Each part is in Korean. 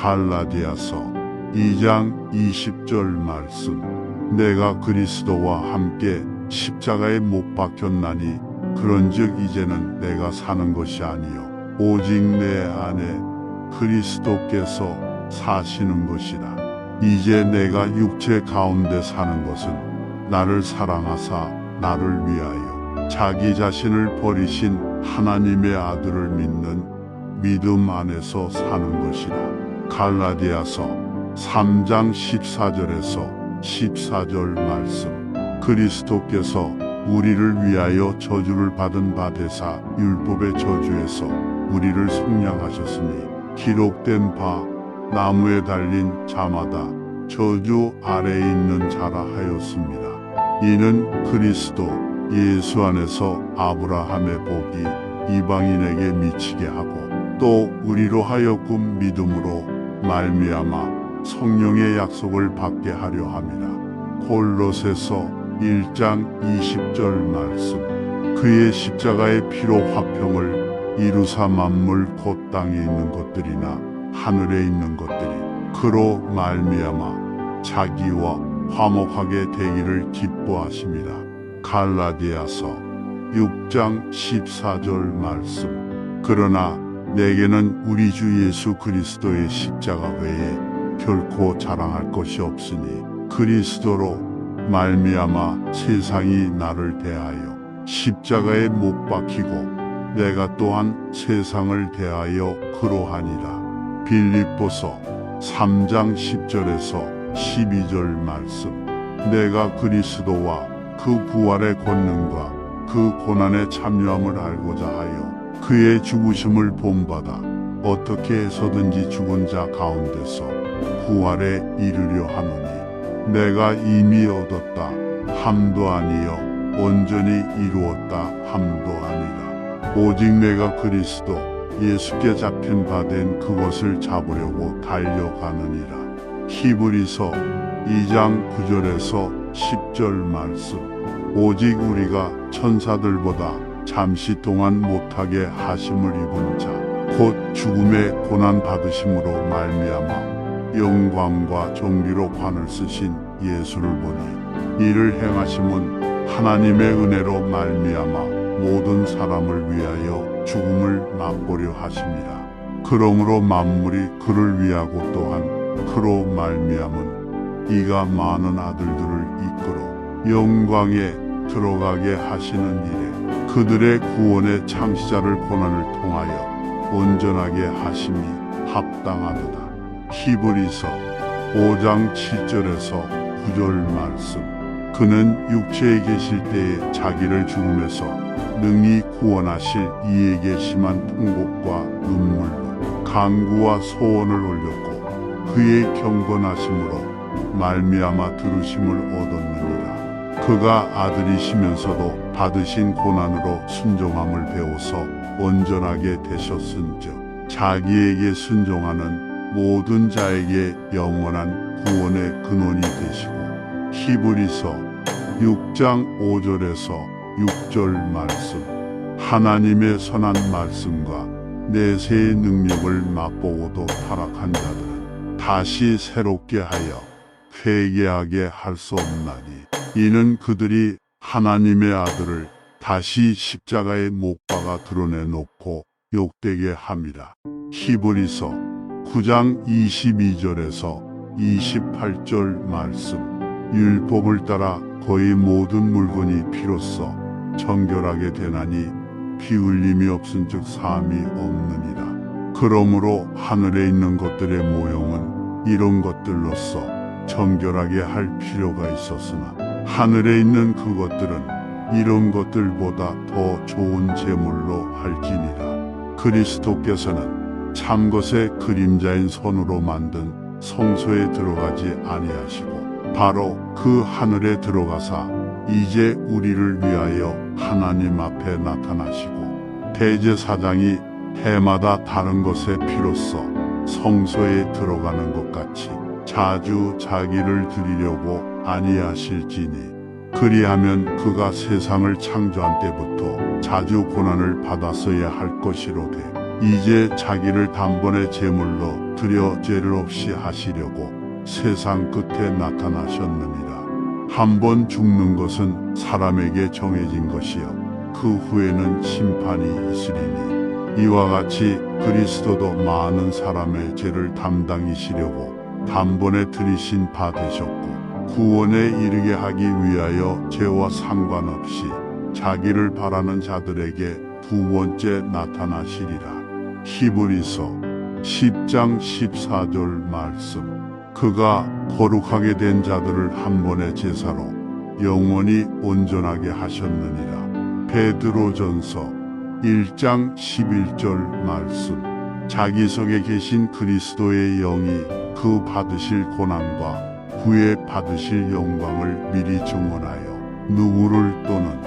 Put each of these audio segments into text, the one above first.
갈라디아서 2장 20절 말씀. 내가 그리스도와 함께 십자가에 못 박혔나니 그런즉 이제는 내가 사는 것이 아니요 오직 내 안에 그리스도께서 사시는 것이라. 이제 내가 육체 가운데 사는 것은 나를 사랑하사 나를 위하여 자기 자신을 버리신 하나님의 아들을 믿는 믿음 안에서 사는 것이라. 갈라디아서 3장 14절에서 14절 말씀. 그리스도께서 우리를 위하여 저주를 받은 바 되사 율법의 저주에서 우리를 속량하셨으니 기록된 바 나무에 달린 자마다 저주 아래에 있는 자라 하였습니다. 이는 그리스도 예수 안에서 아브라함의 복이 이방인에게 미치게 하고 또 우리로 하여금 믿음으로 말미암아 성령의 약속을 받게 하려 함이라. 골로새서 1장 20절 말씀. 그의 십자가의 피로 화평을 이루사 만물 곧 땅에 있는 것들이나 하늘에 있는 것들이 그로 말미암아 자기와 화목하게 되기를 기뻐하십니다. 갈라디아서 6장 14절 말씀. 그러나 내게는 우리 주 예수 그리스도의 십자가 외에 결코 자랑할 것이 없으니 그리스도로 말미암아 세상이 나를 대하여 십자가에 못 박히고 내가 또한 세상을 대하여 그러하니라. 빌립보서 3장 10절에서 12절 말씀. 내가 그리스도와 그 부활의 권능과 그 고난의 참여함을 알고자 하여 그의 죽으심을 본받아 어떻게 해서든지 죽은 자 가운데서 부활에 이르려 하노니 내가 이미 얻었다 함도 아니요 온전히 이루었다 함도 아니라. 오직 내가 그리스도 예수께 잡힌 바 된 그것을 잡으려고 달려가느니라. 히브리서 2장 9절에서 10절 말씀. 오직 우리가 천사들보다 잠시 동안 못하게 하심을 입은 자 곧 죽음의 고난 받으심으로 말미암아 영광과 존귀로 관을 쓰신 예수를 보니 이를 행하심은 하나님의 은혜로 말미암아 모든 사람을 위하여 죽음을 맛보려 하심이라. 그러므로 만물이 그를 위하고 또한 그로 말미암은 이가 많은 아들들을 이끌어 영광에 들어가게 하시는 일에 그들의 구원의 창시자를 고난을 통하여 온전하게 하심이 합당하도다. 히브리서 5장 7절에서 9절 말씀. 그는 육체에 계실 때에 자기를 죽음에서 능히 구원하실 이에게 심한 통곡과 눈물로 간구와 소원을 올렸고 그의 경건하심으로 말미암아 들으심을 얻었느니라. 그가 아들이시면서도 받으신 고난으로 순종함을 배워서 온전하게 되셨은즉 자기에게 순종하는 모든 자에게 영원한 구원의 근원이 되시고. 히브리서 6장 5절에서 6절 말씀. 하나님의 선한 말씀과 내세의 능력을 맛보고도 타락한 자들은 다시 새롭게 하여 회개하게 할 수 없나니 이는 그들이 하나님의 아들을 다시 십자가에 못 박아 드러내놓고 욕되게 함이라. 히브리서 9장 22절에서 28절 말씀. 율법을 따라 거의 모든 물건이 피로써 정결하게 되나니 피 흘림이 없은즉 사함이 없느니라. 그러므로 하늘에 있는 것들의 모형은 이런 것들로서 정결하게 할 필요가 있었으나 하늘에 있는 그것들은 이런 것들보다 더 좋은 제물로 할지니라. 그리스도께서는 참것의 그림자인 손으로 만든 성소에 들어가지 아니하시고 바로 그 하늘에 들어가사 이제 우리를 위하여 하나님 앞에 나타나시고 대제사장이 해마다 다른 것의 피로써 성소에 들어가는 것 같이 자주 자기를 드리려고 아니하실지니 그리하면 그가 세상을 창조한 때부터 자주 고난을 받았어야 할 것이로되 이제 자기를 단번에 제물로 무너뜨려 죄를 없이 하시려고 세상 끝에 나타나셨느니라. 한번 죽는 것은 사람에게 정해진 것이요 그 후에는 심판이 있으리니 이와 같이 그리스도도 많은 사람의 죄를 담당이시려고 단번에 들이신 바 되셨고 구원에 이르게 하기 위하여 죄와 상관없이 자기를 바라는 자들에게 두 번째 나타나시리라. 히브리서 10장 14절 말씀. 그가 거룩하게 된 자들을 한 번의 제사로 영원히 온전하게 하셨느니라. 베드로전서 1장 11절 말씀. 자기 속에 계신 그리스도의 영이 그 받으실 고난과 후에 받으실 영광을 미리 증언하여 누구를 또는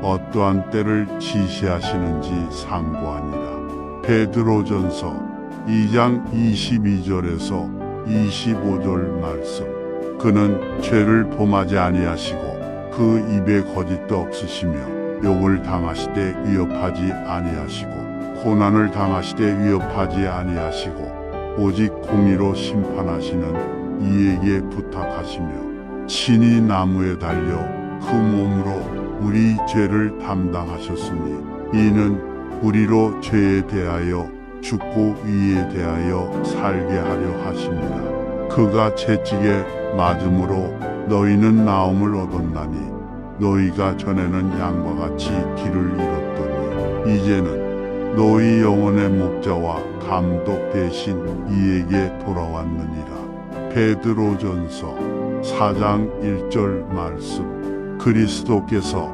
어떠한 때를 지시하시는지 상고하니라. 베드로전서 2장 22절에서 25절 말씀. 그는 죄를 범하지 아니하시고 그 입에 거짓도 없으시며 욕을 당하시되 위협하지 아니하시고 고난을 당하시되 위협하지 아니하시고 오직 공의로 심판하시는 이에게 부탁하시며 친히 나무에 달려 그 몸으로 우리 죄를 담당하셨으니 이는 우리로 죄에 대하여 죽고 의에 대하여 살게 하려 하십니다. 그가 채찍에 맞음으로 너희는 나음을 얻었나니 너희가 전에는 양과 같이 길을 잃었더니 이제는 너희 영혼의 목자와 감독 대신 이에게 돌아왔느니라. 베드로전서 4장 1절 말씀. 그리스도께서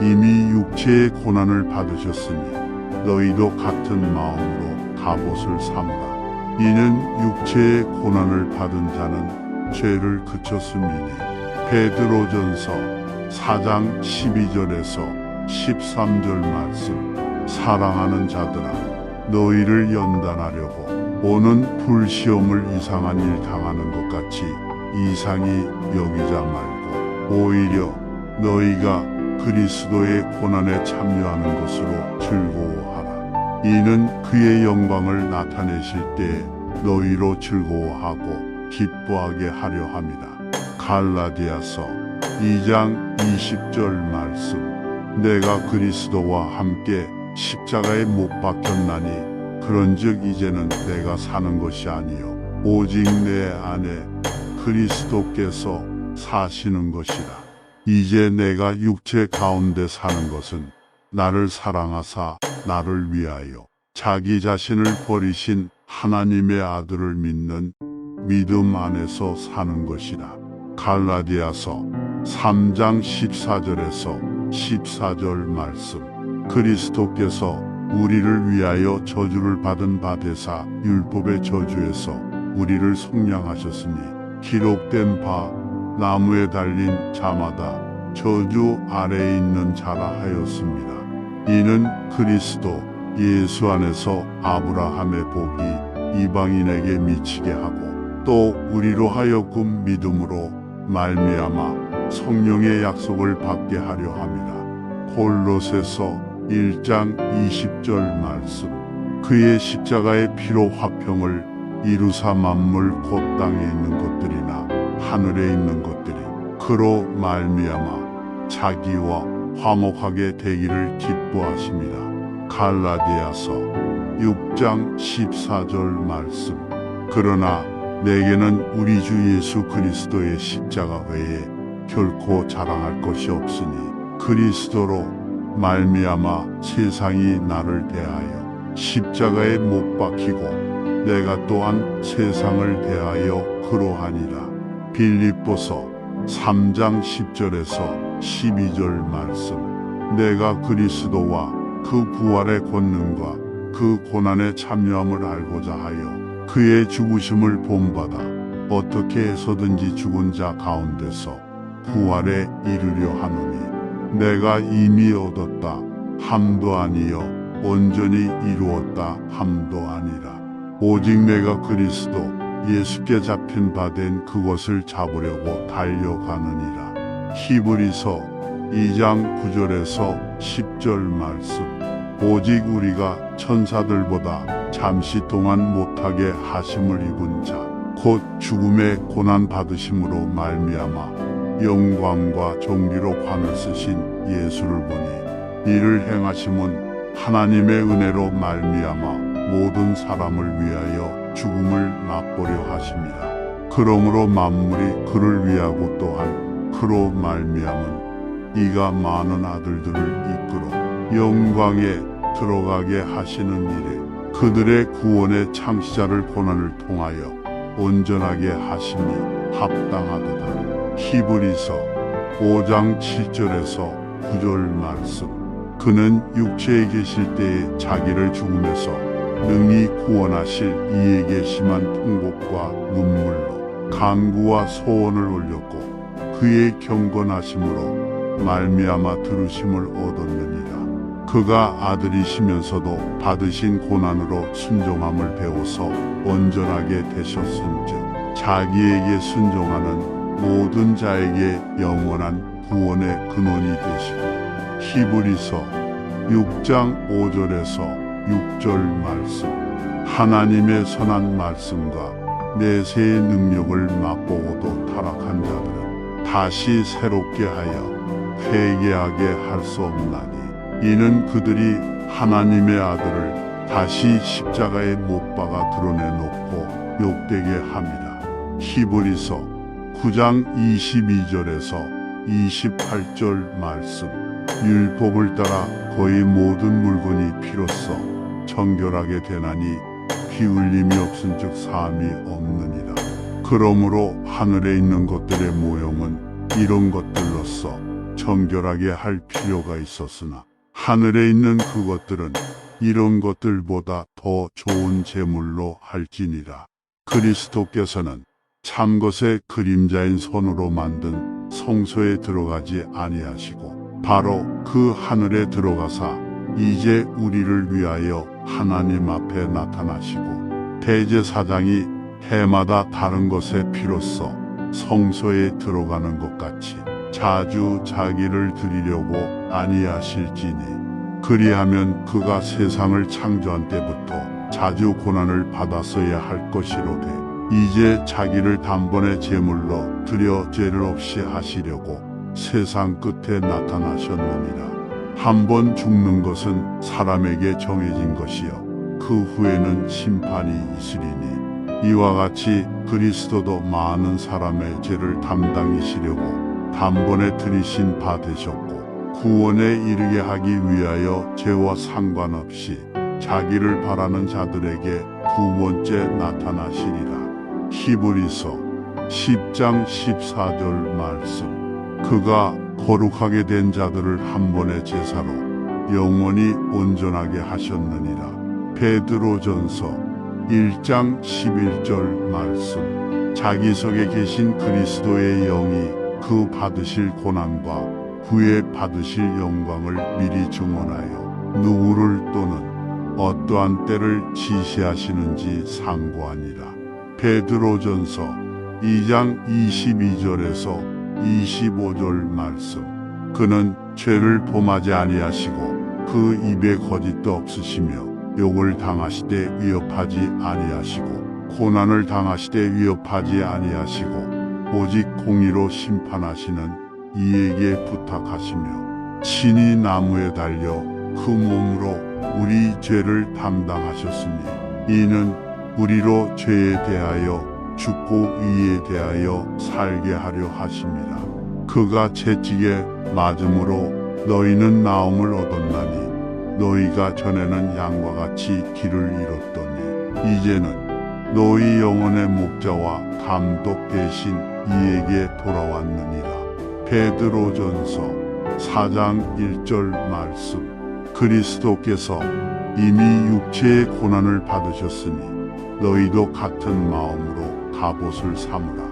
이미 육체의 고난을 받으셨으니 너희도 같은 마음으로 갑옷을 삼으라. 이는 육체의 고난을 받은 자는 죄를 그쳤음이니. 베드로전서 4장 12절에서 13절 말씀. 사랑하는 자들아 너희를 연단하려고 오는 불시험을 이상한 일 당하는 것 같이 이상히 여기자 말고 오히려 너희가 그리스도의 고난에 참여하는 것으로 즐거워하라. 이는 그의 영광을 나타내실 때에 너희로 즐거워하고 기뻐하게 하려 함이다. 갈라디아서 2장 20절 말씀. 내가 그리스도와 함께 십자가에 못 박혔나니 그런즉 이제는 내가 사는 것이 아니요 오직 내 안에 그리스도께서 사시는 것이라. 이제 내가 육체 가운데 사는 것은 나를 사랑하사 나를 위하여 자기 자신을 버리신 하나님의 아들을 믿는 믿음 안에서 사는 것이라. 갈라디아서 3장 14절에서 14절 말씀. 그리스도께서 우리를 위하여 저주를 받은 바 되사 율법의 저주에서 우리를 속량하셨으니 기록된 바 나무에 달린 자마다 저주 아래에 있는 자라 하였습니다. 이는 그리스도 예수 안에서 아브라함의 복이 이방인에게 미치게 하고 또 우리로 하여금 믿음으로 말미암아 성령의 약속을 받게 하려 함이라. 골로새서 1장 20절 말씀. 그의 십자가의 피로 화평을 이루사 만물 곧 땅에 있는 것들이나 하늘에 있는 것들이 그로 말미암아 자기와 화목하게 되기를 기뻐하십니다. 갈라디아서 6장 14절 말씀. 그러나 내게는 우리 주 예수 그리스도의 십자가 외에 결코 자랑할 것이 없으니 그리스도로 말미암아 세상이 나를 대하여 십자가에 못 박히고 내가 또한 세상을 대하여 그러하니라. 빌립보서 3장 10절에서 12절 말씀. 내가 그리스도와 그 부활의 권능과 그 고난에 참여함을 알고자 하여 그의 죽으심을 본받아 어떻게 해서든지 죽은 자 가운데서 부활에 이르려 하노니 내가 이미 얻었다 함도 아니요 온전히 이루었다 함도 아니라 오직 내가 그리스도 예수께 잡힌 바 된 그것을 잡으려고 달려가느니라. 히브리서 2장 9절에서 10절 말씀. 오직 우리가 천사들보다 잠시 동안 못하게 하심을 입은 자 곧 죽음의 고난 받으심으로 말미암아 영광과 존귀로 관을 쓰신 예수를 보니 이를 행하심은 하나님의 은혜로 말미암아 모든 사람을 위하여 죽음을 맛보려 하심이라. 그러므로 만물이 그를 위하고 또한 그로 말미암은 이가 많은 아들들을 이끌어 영광에 들어가게 하시는 일에 그들의 구원의 창시자를 고난을 통하여 온전하게 하심이 합당하도다. 히브리서 5장 7절에서 9절 말씀. 그는 육체에 계실 때에 자기를 죽음에서 능히 구원하실 이에게 심한 통곡과 눈물로 간구와 소원을 올렸고 그의 경건하심으로 말미암아 들으심을 얻었느니라. 그가 아들이시면서도 받으신 고난으로 순종함을 배워서 온전하게 되셨은즉 자기에게 순종하는 모든 자에게 영원한 구원의 근원이 되시고. 히브리서 6장 5절에서 6절 말씀. 하나님의 선한 말씀과 내세의 능력을 맛보고도 타락한 자들은 다시 새롭게 하여 회개하게 할 수 없나니 이는 그들이 하나님의 아들을 다시 십자가에 못 박아 드러내놓고 욕되게 함이라. 히브리서 9장 22절에서 28절 말씀. 율법을 따라 거의 모든 물건이 피로써 정결하게 되나니 피 흘림이 없은즉 사함이 없느니라. 그러므로 하늘에 있는 것들의 모형은 이런 것들로서 정결하게 할 필요가 있었으나 하늘에 있는 그것들은 이런 것들보다 더 좋은 제물로 할지니라. 그리스도께서는 참것의 그림자인 손으로 만든 성소에 들어가지 아니하시고 바로 그 하늘에 들어가사 이제 우리를 위하여 하나님 앞에 나타나시고 대제사장이 해마다 다른 것의 피로써 성소에 들어가는 것 같이 자주 자기를 드리려고 아니하실지니 그리하면 그가 세상을 창조한 때부터 자주 고난을 받았어야 할 것이로되 이제 자기를 단번에 제물로 드려 죄를 없이 하시려고 세상 끝에 나타나셨느니라. 한번 죽는 것은 사람에게 정해진 것이요 그 후에는 심판이 있으리니 이와 같이 그리스도도 많은 사람의 죄를 담당이시려고 단번에 들이신 바 되셨고 구원에 이르게 하기 위하여 죄와 상관없이 자기를 바라는 자들에게 두 번째 나타나시리라. 히브리서 10장 14절 말씀. 그가 거룩하게 된 자들을 한 번의 제사로 영원히 온전하게 하셨느니라. 베드로전서 1장 11절 말씀. 자기석에 계신 그리스도의 영이 그 받으실 고난과 후에 받으실 영광을 미리 증언하여 누구를 또는 어떠한 때를 지시하시는지 상고하니라. 베드로전서 2장 22절에서 25절 말씀. 그는 죄를 범하지 아니하시고 그 입에 거짓도 없으시며 욕을 당하시되 위협하지 아니하시고 고난을 당하시되 위협하지 아니하시고 오직 공의로 심판하시는 이에게 부탁하시며 친히 나무에 달려 그 몸으로 우리 죄를 담당하셨으니 이는 우리로 죄에 대하여 죽고 의에 대하여 살게 하려 하심이라. 그가 채찍에 맞음으로 너희는 나음을 얻었나니 너희가 전에는 양과 같이 길을 잃었더니 이제는 너희 영혼의 목자와 감독 대신 이에게 돌아왔느니라. 베드로전서 4장 1절 말씀. 그리스도께서 이미 육체의 고난을 받으셨으니 너희도 같은 마음으로 갑옷을 삼으라.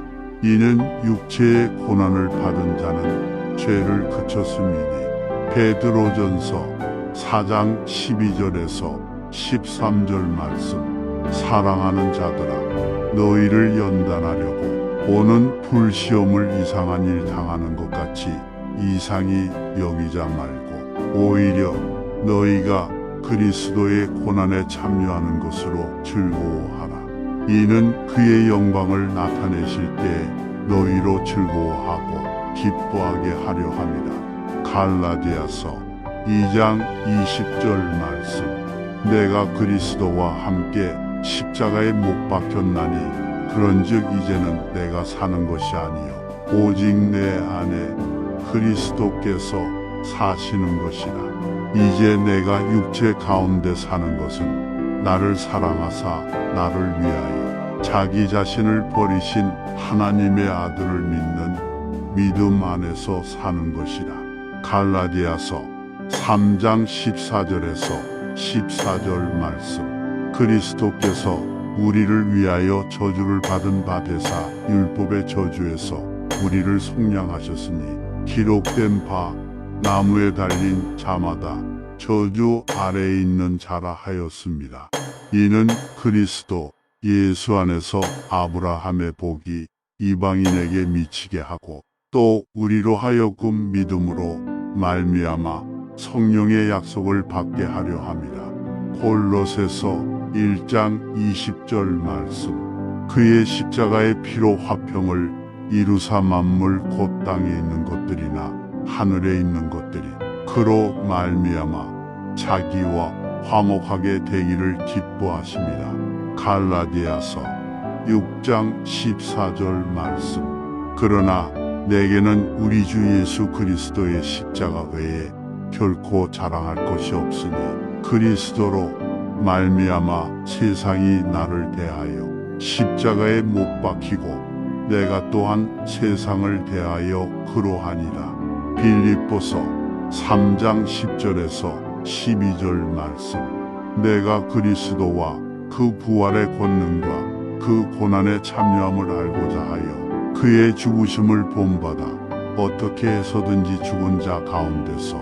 이는 육체의 고난을 받은 자는 죄를 그쳤음이니. 베드로전서 4장 12절에서 13절 말씀. 사랑하는 자들아, 너희를 연단하려고 오는 불시험을 이상한 일 당하는 것 같이 이상히 여기자 말고 오히려 너희가 그리스도의 고난에 참여하는 것으로 즐거워하라. 이는 그의 영광을 나타내실 때에 너희로 즐거워하고 기뻐하게 하려 함이라. 갈라디아서 2장 20절 말씀. 내가 그리스도와 함께 십자가에 못 박혔나니 그런즉 이제는 내가 사는 것이 아니요 오직 내 안에 그리스도께서 사시는 것이라. 이제 내가 육체 가운데 사는 것은 나를 사랑하사 나를 위하여 자기 자신을 버리신 하나님의 아들을 믿는 믿음 안에서 사는 것이라. 갈라디아서 3장 14절에서 14절 말씀. 그리스도께서 우리를 위하여 저주를 받은 바 되사 율법의 저주에서 우리를 속량하셨으니 기록된 바 나무에 달린 자마다 저주 아래에 있는 자라 하였습니다. 이는 그리스도 예수 안에서 아브라함의 복이 이방인에게 미치게 하고 또 우리로 하여금 믿음으로 말미암아 성령의 약속을 받게 하려 함이라. 골로새서 1장 20절 말씀. 그의 십자가의 피로 화평을 이루사 만물 곧 땅에 있는 것들이나 하늘에 있는 것들이 그로 말미암아 자기와 화목하게 되기를 기뻐하십니다. 갈라디아서 6장 14절 말씀. 그러나 내게는 우리 주 예수 그리스도의 십자가 외에 결코 자랑할 것이 없으니 그리스도로 말미암아 세상이 나를 대하여 십자가에 못 박히고 내가 또한 세상을 대하여 그러하니라. 빌립보서 3장 10절에서 12절 말씀. 내가 그리스도와 그 부활의 권능과 그 고난에 참여함을 알고자 하여 그의 죽으심을 본받아 어떻게 해서든지 죽은 자 가운데서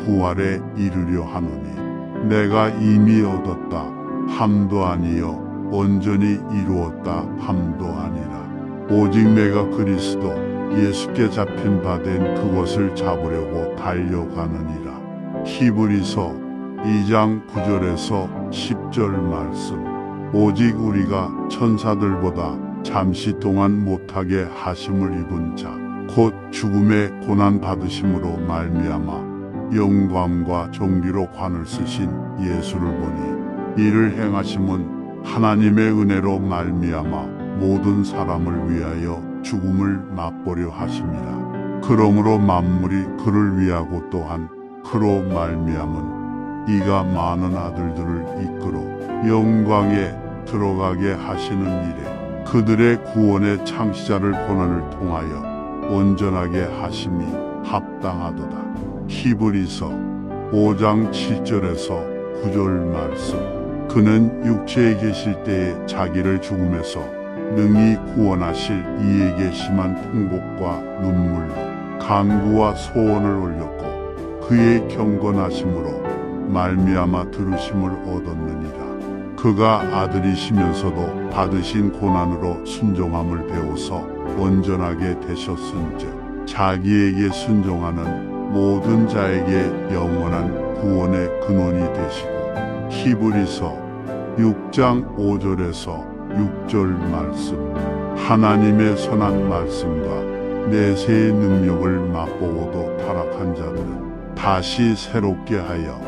부활에 이르려 하노니 내가 이미 얻었다 함도 아니요 온전히 이루었다 함도 아니라. 오직 내가 그리스도 예수께 잡힌 바 된 그것을 잡으려고 달려가느니라. 히브리서 2장 9절에서 10절 말씀. 오직 우리가 천사들보다 잠시 동안 못하게 하심을 입은 자 곧 죽음의 고난 받으심으로 말미암아 영광과 존귀로 관을 쓰신 예수를 보니 이를 행하심은 하나님의 은혜로 말미암아 모든 사람을 위하여 죽음을 맛보려 하심이라. 그러므로 만물이 그를 위하고 또한 그로 말미암은 이가 많은 아들들을 이끌어 영광에 들어가게 하시는 일에 그들의 구원의 창시자를 고난을 통하여 온전하게 하심이 합당하도다. 히브리서 5장 7절에서 9절 말씀. 그는 육체에 계실 때에 자기를 죽음에서 능히 구원하실 이에게 심한 통곡과 눈물로 간구와 소원을 올렸고 그의 경건하심으로 말미암아 들으심을 얻었느니라. 그가 아들이시면서도 받으신 고난으로 순종함을 배워서 온전하게 되셨은즉 자기에게 순종하는 모든 자에게 영원한 구원의 근원이 되시고. 히브리서 6장 5절에서 6절 말씀. 하나님의 선한 말씀과 내세의 능력을 맛보고도 타락한 자들은 다시 새롭게 하여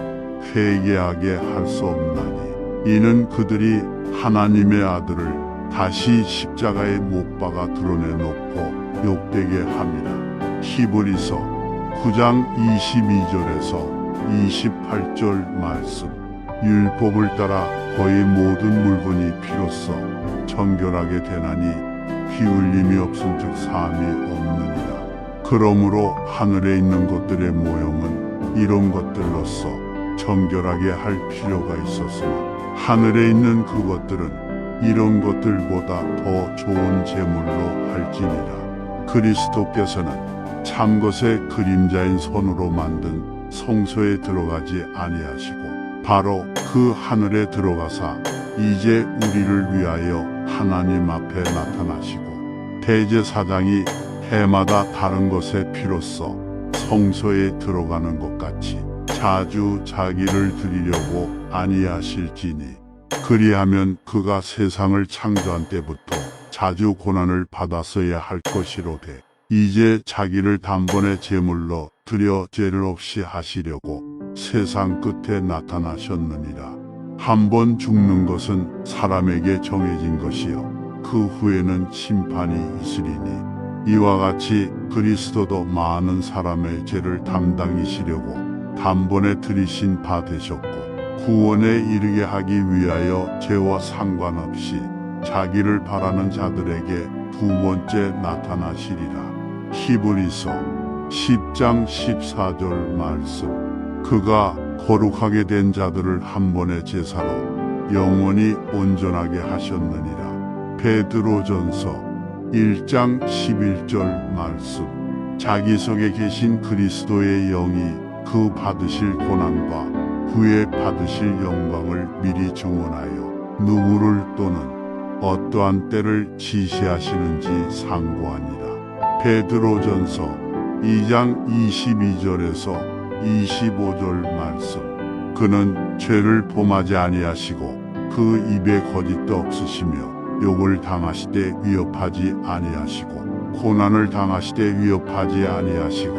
회개하게 할 수 없나니 이는 그들이 하나님의 아들을 다시 십자가에 못 박아 드러내놓고 욕되게 함이라. 히브리서 9장 22절에서 28절 말씀. 율법을 따라 거의 모든 물건이 피로써 정결하게 되나니 피 흘림이 없은즉 사함이 없느니라. 그러므로 하늘에 있는 것들의 모형은 이런 것들로서 정결하게 할 필요가 있었으나 하늘에 있는 그것들은 이런 것들보다 더 좋은 제물로 할지니라. 그리스도께서는 참것의 그림자인 손으로 만든 성소에 들어가지 아니하시고 바로 그 하늘에 들어가사 이제 우리를 위하여 하나님 앞에 나타나시고 대제사장이 해마다 다른 것의 피로써 성소에 들어가는 것 같이 자주 자기를 드리려고 아니하실지니 그리하면 그가 세상을 창조한 때부터 자주 고난을 받았어야 할 것이로되 이제 자기를 단번에 제물로 드려 죄를 없이 하시려고 세상 끝에 나타나셨느니라. 한 번 죽는 것은 사람에게 정해진 것이요 그 후에는 심판이 있으리니 이와 같이 그리스도도 많은 사람의 죄를 담당이시려고 단번에 들이신 바 되셨고 구원에 이르게 하기 위하여 죄와 상관없이 자기를 바라는 자들에게 두 번째 나타나시리라. 히브리서 10장 14절 말씀. 그가 거룩하게 된 자들을 한 번의 제사로 영원히 온전하게 하셨느니라. 베드로전서 1장 11절 말씀. 자기 속에 계신 그리스도의 영이 그 받으실 고난과 후에 받으실 영광을 미리 증언하여 누구를 또는 어떠한 때를 지시하시는지 상고하니라. 베드로전서 2장 22절에서 25절 말씀. 그는 죄를 범하지 아니하시고 그 입에 거짓도 없으시며 욕을 당하시되 위협하지 아니하시고 고난을 당하시되 위협하지 아니하시고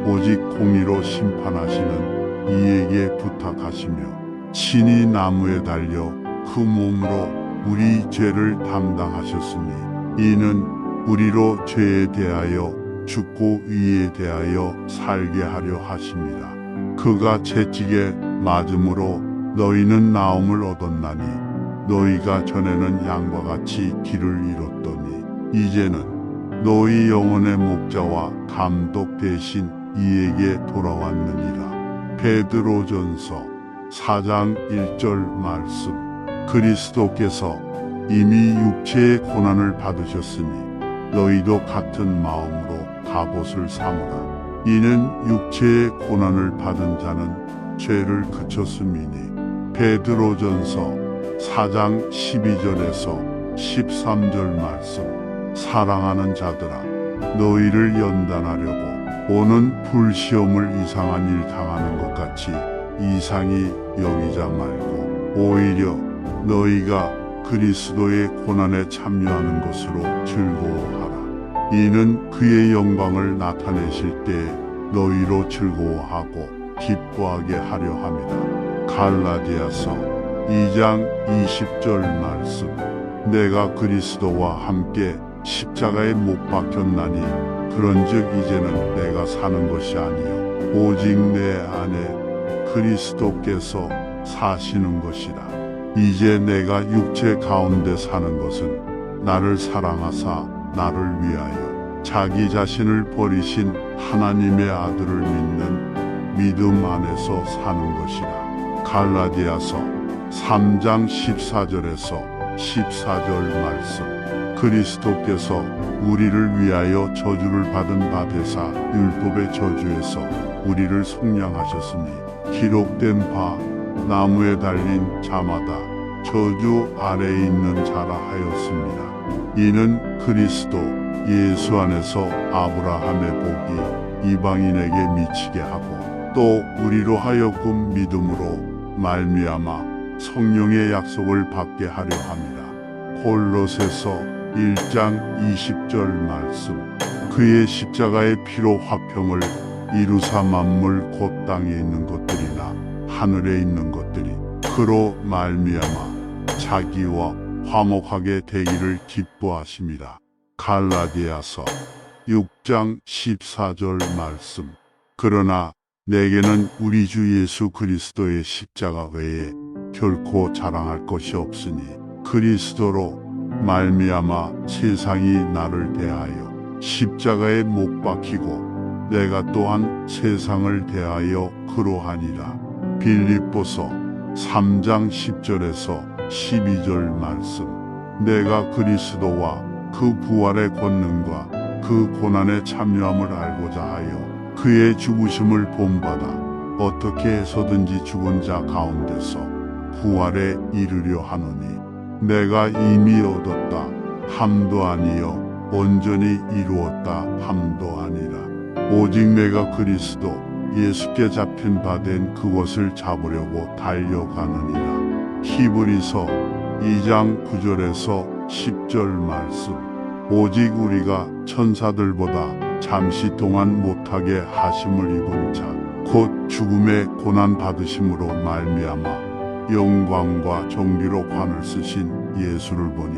오직 공의로 심판하시는 이에게 부탁하시며 친히 나무에 달려 그 몸으로 우리 죄를 담당하셨으니 이는 우리로 죄에 대하여 죽고 의에 대하여 살게 하려 하십니다. 그가 채찍에 맞음으로 너희는 나음을 얻었나니 너희가 전에는 양과 같이 길을 잃었더니 이제는 너희 영혼의 목자와 감독 대신 이에게 돌아왔느니라. 베드로전서 4장 1절 말씀. 그리스도께서 이미 육체의 고난을 받으셨으니 너희도 같은 마음으로 갑옷을 삼으라. 이는 육체의 고난을 받은 자는 죄를 그쳤음이니. 베드로전서 4장 12절에서 13절 말씀. 사랑하는 자들아, 너희를 연단하려고 오는 불시험을 이상한 일 당하는 것 같이 이상히 여기자 말고 오히려 너희가 그리스도의 고난에 참여하는 것으로 즐거워하라. 이는 그의 영광을 나타내실 때에 너희로 즐거워하고 기뻐하게 하려 함이다. 갈라디아서 2장 20절 말씀. 내가 그리스도와 함께 십자가에 못 박혔나니 그런즉 이제는 내가 사는 것이 아니요 오직 내 안에 그리스도께서 사시는 것이다. 이제 내가 육체 가운데 사는 것은 나를 사랑하사 나를 위하여 자기 자신을 버리신 하나님의 아들을 믿는 믿음 안에서 사는 것이다. 갈라디아서 3장 14절에서 14절 말씀. 그리스도께서 우리를 위하여 저주를 받은 바 되사 율법의 저주에서 우리를 속량하셨으니 기록된 바 나무에 달린 자마다 저주 아래에 있는 자라 하였습니다. 이는 그리스도 예수 안에서 아브라함의 복이 이방인에게 미치게 하고 또 우리로 하여금 믿음으로 말미암아 성령의 약속을 받게 하려 합니다. 골로새서 1장 20절 말씀. 그의 십자가의 피로 화평을 이루사 만물 곧 땅에 있는 것들이나 하늘에 있는 것들이 그로 말미암아 자기와 화목하게 되기를 기뻐하십니다. 갈라디아서 6장 14절 말씀. 그러나 내게는 우리 주 예수 그리스도의 십자가 외에 결코 자랑할 것이 없으니 그리스도로 말미암아 세상이 나를 대하여 십자가에 못 박히고 내가 또한 세상을 대하여 그러하니라. 빌립보서 3장 10절에서 12절 말씀. 내가 그리스도와 그 부활의 권능과 그 고난에 참여함을 알고자 하여 그의 죽으심을 본받아 어떻게 해서든지 죽은 자 가운데서 부활에 이르려 하노니 내가 이미 얻었다 함도 아니요 온전히 이루었다 함도 아니라 오직 내가 그리스도 예수께 잡힌 바 된 그것을 잡으려고 달려가느니라. 히브리서 2장 9절에서 10절 말씀. 오직 우리가 천사들보다 잠시 동안 못하게 하심을 입은 자 곧 죽음의 고난 받으심으로 말미암아 영광과 존귀로 관을 쓰신 예수를 보니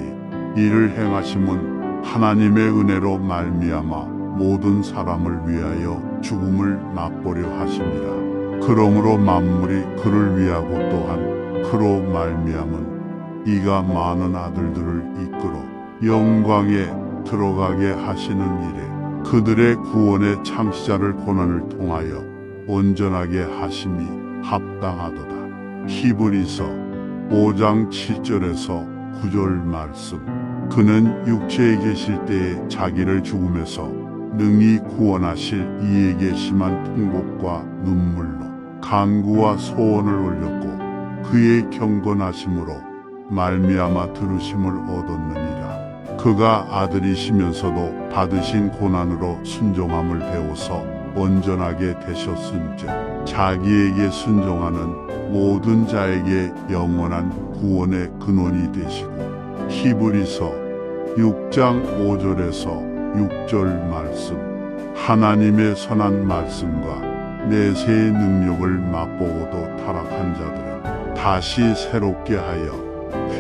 이를 행하심은 하나님의 은혜로 말미암아 모든 사람을 위하여 죽음을 맛보려 하심이라. 그러므로 만물이 그를 위하고 또한 그로 말미암은 이가 많은 아들들을 이끌어 영광에 들어가게 하시는 일에 그들의 구원의 창시자를 고난을 통하여 온전하게 하심이 합당하도다. 히브리서 5장 7절에서 9절 말씀. 그는 육체에 계실 때에 자기를 죽음에서 능히 구원하실 이에게 심한 통곡과 눈물로 간구와 소원을 올렸고 그의 경건하심으로 말미암아 들으심을 얻었느니라. 그가 아들이시면서도 받으신 고난으로 순종함을 배워서 온전하게 되셨은즉 자기에게 순종하는 모든 자에게 영원한 구원의 근원이 되시고. 히브리서 6장 5절에서 6절 말씀. 하나님의 선한 말씀과 내세의 능력을 맛보고도 타락한 자들은 다시 새롭게 하여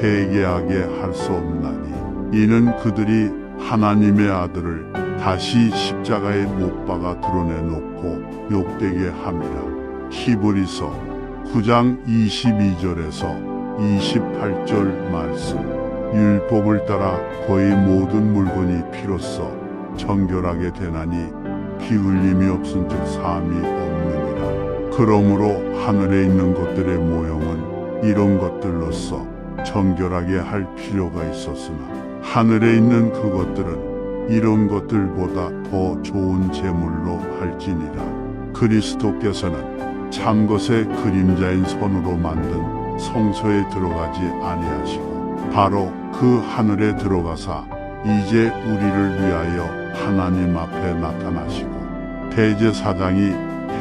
회개하게 할 수 없나니 이는 그들이 하나님의 아들을 다시 십자가에 못 박아 드러내놓고 욕되게 함이라. 히브리서 9장 22절에서 28절 말씀. 율법을 따라 거의 모든 물건이 피로써 정결하게 되나니 피 흘림이 없은즉 사함이 없느니라. 그러므로 하늘에 있는 것들의 모형은 이런 것들로서 정결하게 할 필요가 있었으나 하늘에 있는 그것들은 이런 것들보다 더 좋은 제물로 할지니라. 그리스도께서는 참것의 그림자인 손으로 만든 성소에 들어가지 아니하시고 바로 그 하늘에 들어가사 이제 우리를 위하여 하나님 앞에 나타나시고 대제사장이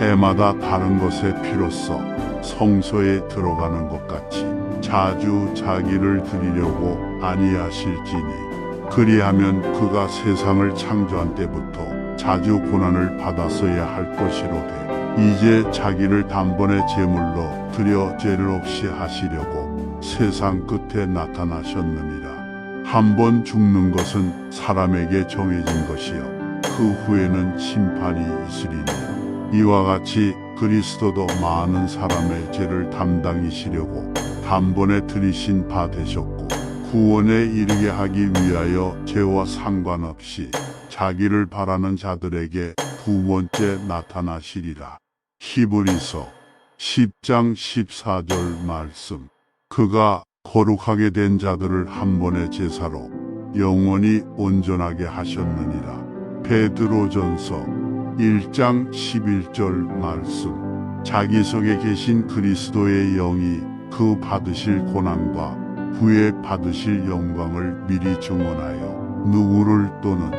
해마다 다른 것의 피로써 성소에 들어가는 것 같이 자주 자기를 드리려고 아니하실지니 그리하면 그가 세상을 창조한 때부터 자주 고난을 받았어야 할 것이로되 이제 자기를 단번에 제물로 드려 죄를 없이 하시려고 세상 끝에 나타나셨느니라. 한 번 죽는 것은 사람에게 정해진 것이요 그 후에는 심판이 있으리니 이와 같이 그리스도도 많은 사람의 죄를 담당이시려고 단번에 들이신 바 되셨고 구원에 이르게 하기 위하여 죄와 상관없이 자기를 바라는 자들에게 두 번째 나타나시리라. 히브리서 10장 14절 말씀. 그가 거룩하게 된 자들을 한 번의 제사로 영원히 온전하게 하셨느니라. 베드로전서 1장 11절 말씀. 자기 속에 계신 그리스도의 영이 그 받으실 고난과 후에 받으실 영광을 미리 증언하여 누구를 또는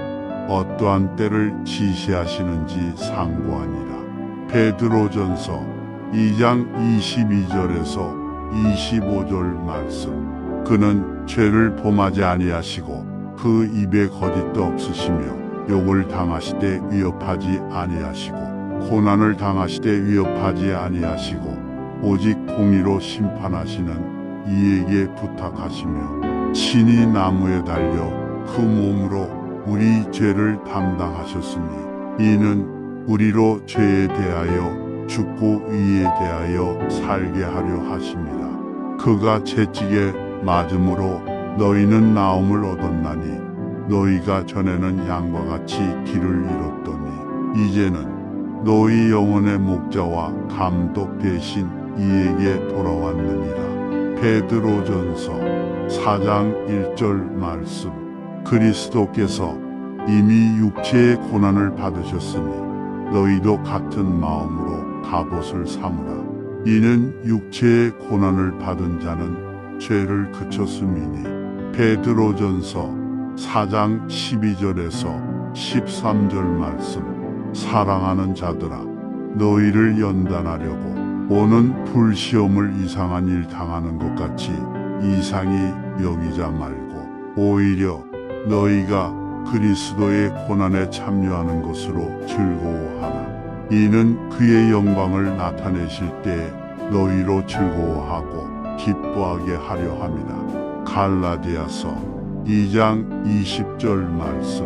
어떠한 때를 지시하시는지 상고하니라. 베드로전서 2장 22절에서 25절 말씀. 그는 죄를 범하지 아니하시고 그 입에 거짓도 없으시며 욕을 당하시되 위협하지 아니하시고 고난을 당하시되 위협하지 아니하시고 오직 공의로 심판하시는 이에게 부탁하시며 친히 나무에 달려 그 몸으로 우리 죄를 담당하셨으니 이는 우리로 죄에 대하여 죽고 의에 대하여 살게 하려 하심이라. 그가 채찍에 맞음으로 너희는 나음을 얻었나니 너희가 전에는 양과 같이 길을 잃었더니 이제는 너희 영혼의 목자와 감독 대신 이에게 돌아왔느니라. 베드로전서 4장 1절 말씀. 그리스도께서 이미 육체의 고난을 받으셨으니 너희도 같은 마음으로 갑옷을 삼으라. 이는 육체의 고난을 받은 자는 죄를 그쳤음이니. 베드로전서 4장 12절에서 13절 말씀. 사랑하는 자들아, 너희를 연단하려고 오는 불시험을 이상한 일 당하는 것 같이 이상히 여기자 말고 오히려 너희가 그리스도의 고난에 참여하는 것으로 즐거워하라. 이는 그의 영광을 나타내실 때에 너희로 즐거워하고 기뻐하게 하려 함이라. 갈라디아서 2장 20절 말씀.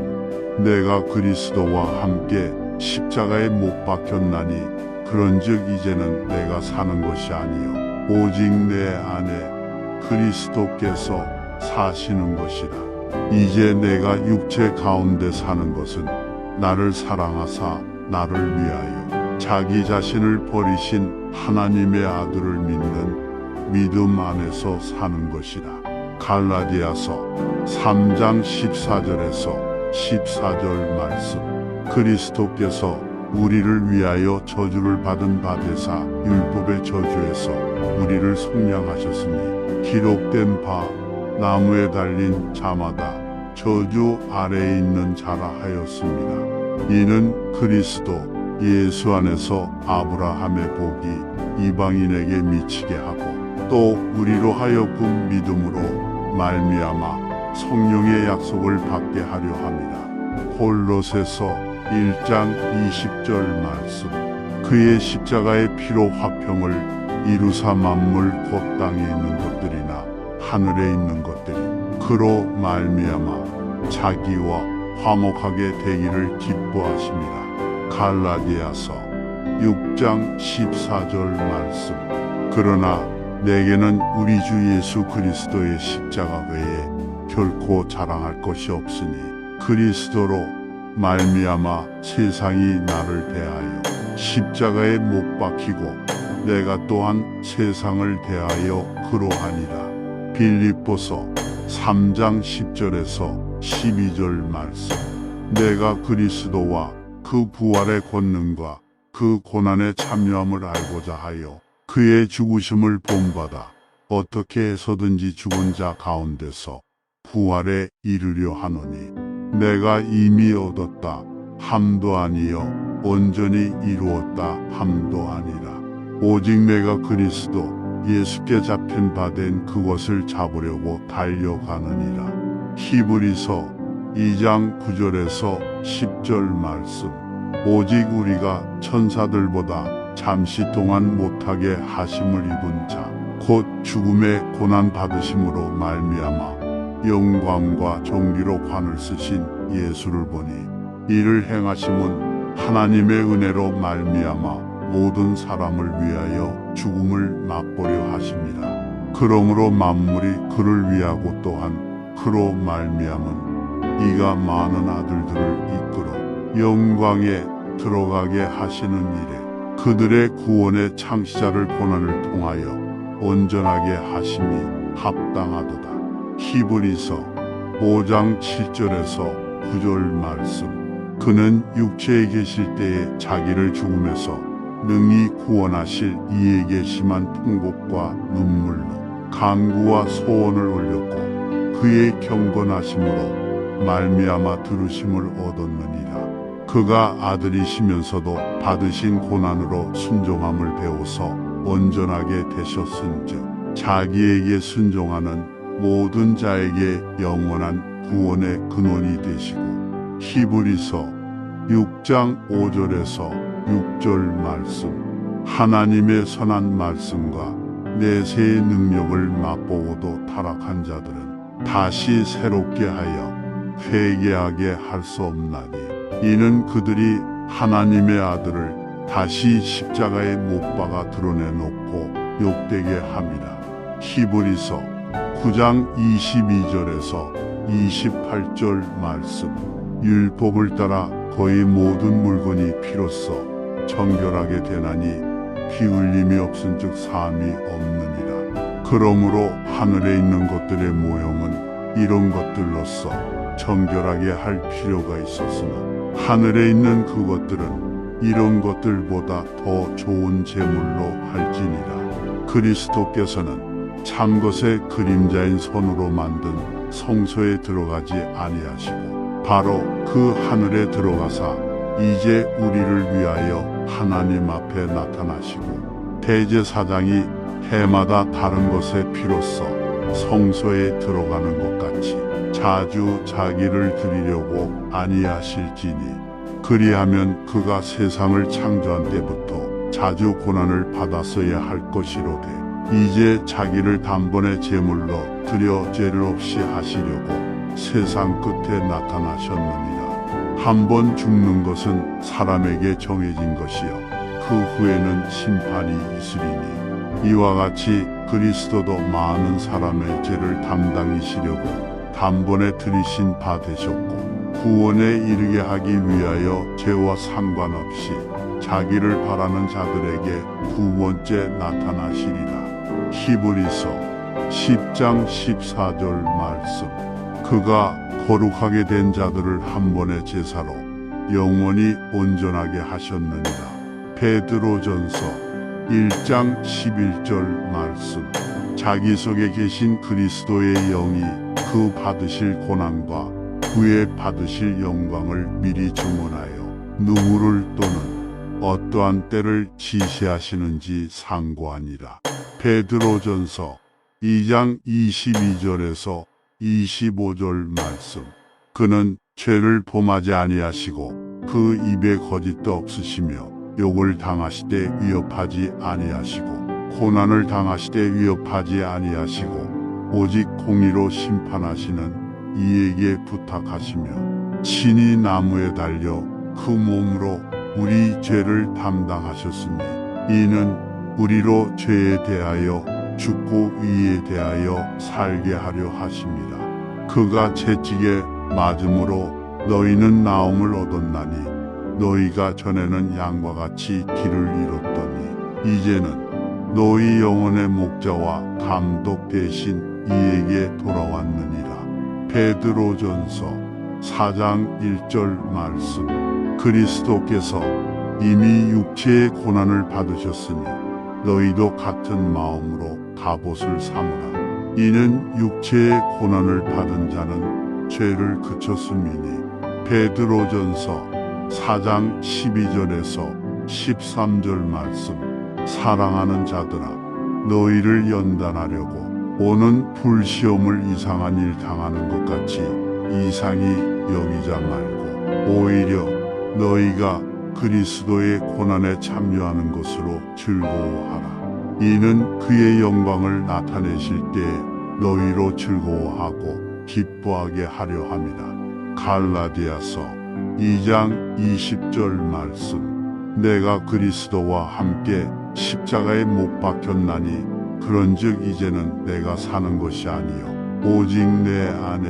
내가 그리스도와 함께 십자가에 못 박혔나니 그런즉 이제는 내가 사는 것이 아니요 오직 내 안에 그리스도께서 사시는 것이라. 이제 내가 육체 가운데 사는 것은 나를 사랑하사 나를 위하여 자기 자신을 버리신 하나님의 아들을 믿는 믿음 안에서 사는 것이라. 갈라디아서 3장 14절에서 14절 말씀. 그리스도께서 우리를 위하여 저주를 받은 바 되사 율법의 저주에서 우리를 속량하셨으니 기록된 바 나무에 달린 자마다 저주 아래에 있는 자라 하였습니다. 이는 그리스도 예수 안에서 아브라함의 복이 이방인에게 미치게 하고 또 우리로 하여금 믿음으로 말미암아 성령의 약속을 받게 하려 함이라. 골로새서 1장 20절 말씀. 그의 십자가의 피로 화평을 이루사 만물 곧 땅에 있는 것들이나 하늘에 있는 것들이 그로 말미암아 자기와 화목하게 되기를 기뻐하심이라. 갈라디아서 6장 14절 말씀. 그러나 내게는 우리 주 예수 그리스도의 십자가 외에 결코 자랑할 것이 없으니 그리스도로 말미암아 세상이 나를 대하여 십자가에 못 박히고 내가 또한 세상을 대하여 그러하니라. 빌립보서 3장 10절에서 12절 말씀. 내가 그리스도와 그 부활의 권능과 그 고난에 참여함을 알고자 하여 그의 죽으심을 본받아 어떻게 해서든지 죽은 자 가운데서 부활에 이르려 하노니 내가 이미 얻었다 함도 아니요 온전히 이루었다 함도 아니라 오직 내가 그리스도 예수께 잡힌 바 된 그것을 잡으려고 달려가느니라. 히브리서 2장 9절에서 10절 말씀. 오직 우리가 천사들보다 잠시 동안 못하게 하심을 입은 자 곧 죽음의 고난 받으심으로 말미암아 영광과 존귀로 관을 쓰신 예수를 보니 이를 행하심은 하나님의 은혜로 말미암아 모든 사람을 위하여 죽음을 맛보려 하심이라. 그러므로 만물이 그를 위하고 또한 그로 말미암은 이가 많은 아들들을 이끌어 영광에 들어가게 하시는 일에 그들의 구원의 창시자를 고난을 통하여 온전하게 하심이 합당하도다. 히브리서 5장 7절에서 9절 말씀. 그는 육체에 계실 때에 자기를 죽음에서 능히 구원하실 이에게 심한 통곡과 눈물로 간구와 소원을 올렸고 그의 경건하심으로 말미암아 들으심을 얻었느니라. 그가 아들이시면서도 받으신 고난으로 순종함을 배워서 온전하게 되셨은즉 자기에게 순종하는 모든 자에게 영원한 구원의 근원이 되시고. 히브리서 6장 5절에서 6절 말씀. 하나님의 선한 말씀과 내세의 능력을 맛보고도 타락한 자들은 다시 새롭게 하여 회개하게 할 수 없나니 이는 그들이 하나님의 아들을 다시 십자가에 못 박아 드러내놓고 욕되게 함이라. 히브리서 9장 22절에서 28절 말씀. 율법을 따라 거의 모든 물건이 피로써 정결하게 되나니 피 흘림이 없은즉 사함이 없느니라. 그러므로 하늘에 있는 것들의 모형은 이런 것들로서 정결하게 할 필요가 있었으나 하늘에 있는 그것들은 이런 것들보다 더 좋은 제물로 할지니라. 그리스도께서는 참것의 그림자인 손으로 만든 성소에 들어가지 아니하시고 바로 그 하늘에 들어가사 이제 우리를 위하여 하나님 앞에 나타나시고 대제사장이 해마다 다른 것의 피로써 성소에 들어가는 것 같이 자주 자기를 드리려고 아니하실지니 그리하면 그가 세상을 창조한 때부터 자주 고난을 받았어야 할 것이로되 이제 자기를 단번에 제물로 드려 죄를 없이 하시려고 세상 끝에 나타나셨느니라. 한 번 죽는 것은 사람에게 정해진 것이요 그 후에는 심판이 있으리니 이와 같이 그리스도도 많은 사람의 죄를 담당이시려고 단번에 들이신 바 되셨고 구원에 이르게 하기 위하여 죄와 상관없이 자기를 바라는 자들에게 두 번째 나타나시리라. 히브리서 10장 14절 말씀. 그가 거룩하게 된 자들을 한 번의 제사로 영원히 온전하게 하셨느니라. 베드로전서 1장 11절 말씀. 자기 속에 계신 그리스도의 영이 그 받으실 고난과 후에 받으실 영광을 미리 주문하여 누구를 또는 어떠한 때를 지시하시는지 상고하니라. 베드로전서 2장 22절에서 25절 말씀. 그는 죄를 범하지 아니하시고 그 입에 거짓도 없으시며 욕을 당하시되 위협하지 아니하시고 고난을 당하시되 위협하지 아니하시고 오직 공의로 심판하시는 이에게 부탁하시며 친히 나무에 달려 그 몸으로 우리 죄를 담당하셨으니 이는 우리로 죄에 대하여 죽고 의에 대하여 살게 하려 하십니다. 그가 채찍에 맞음으로 너희는 나음을 얻었나니 너희가 전에는 양과 같이 길을 잃었더니 이제는 너희 영혼의 목자와 감독 대신 이에게 돌아왔느니라. 베드로전서 4장 1절 말씀. 그리스도께서 이미 육체의 고난을 받으셨으니 너희도 같은 마음으로 갑옷을 삼으라. 이는 육체의 고난을 받은 자는 죄를 그쳤음이니. 베드로전서 4장 12절에서 13절 말씀. 사랑하는 자들아, 너희를 연단하려고 오는 불시험을 이상한 일 당하는 것 같이 이상히 여기자 말고 오히려 너희가 그리스도의 고난에 참여하는 것으로 즐거워하라. 이는 그의 영광을 나타내실 때에 너희로 즐거워하고 기뻐하게 하려 함이라. 갈라디아서 2장 20절 말씀. 내가 그리스도와 함께 십자가에 못 박혔나니 그런즉 이제는 내가 사는 것이 아니요 오직 내 안에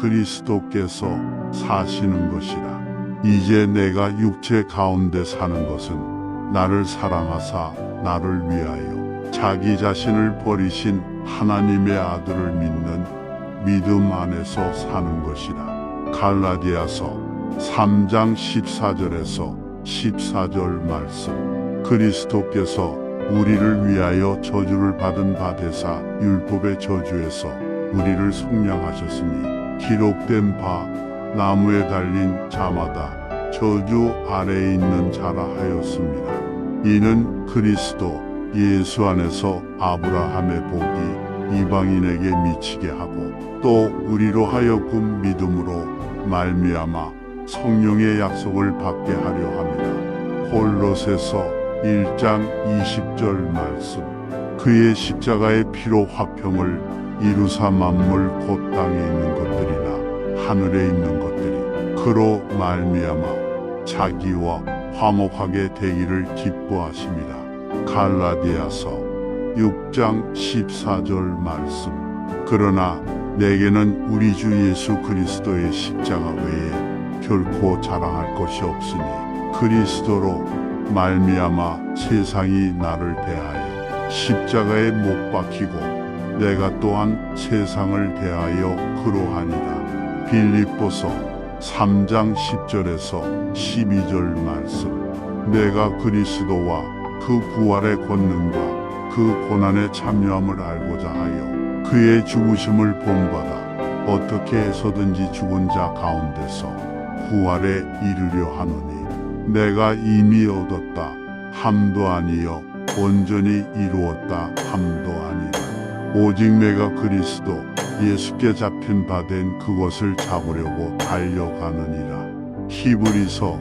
그리스도께서 사시는 것이라. 이제 내가 육체 가운데 사는 것은 나를 사랑하사 나를 위하여 자기 자신을 버리신 하나님의 아들을 믿는 믿음 안에서 사는 것이라. 갈라디아서 3장 14절에서 14절 말씀. 그리스도께서 우리를 위하여 저주를 받은 바 되사 율법의 저주에서 우리를 속량하셨으니 기록된 바 나무에 달린 자마다 저주 아래에 있는 자라 하였습니다. 이는 그리스도 예수 안에서 아브라함의 복이 이방인에게 미치게 하고 또 우리로 하여금 믿음으로 말미암아 성령의 약속을 받게 하려 합니다. 골로새서 1장 20절 말씀. 그의 십자가의 피로 화평을 이루사 만물 곧 땅에 있는 것들이나 하늘에 있는 것들이 그로 말미암아 자기와 화목하게 되기를 기뻐하십니다. 갈라디아서 6장 14절 말씀. 그러나 내게는 우리 주 예수 그리스도의 십자가 외에 결코 자랑할 것이 없으니 그리스도로 말미암아 세상이 나를 대하여 십자가에 못 박히고 내가 또한 세상을 대하여 그러하니라. 빌립보서 3장 10절에서 12절 말씀. 내가 그리스도와 그 부활의 권능과 그 고난에 참여함을 알고자 하여 그의 죽으심을 본받아 어떻게 해서든지 죽은 자 가운데서 부활에 이르려 하노니 내가 이미 얻었다 함도 아니요 온전히 이루었다 함도 아니라 오직 내가 그리스도 예수께 잡힌 바 된 그것을 잡으려고 달려가느니라. 히브리서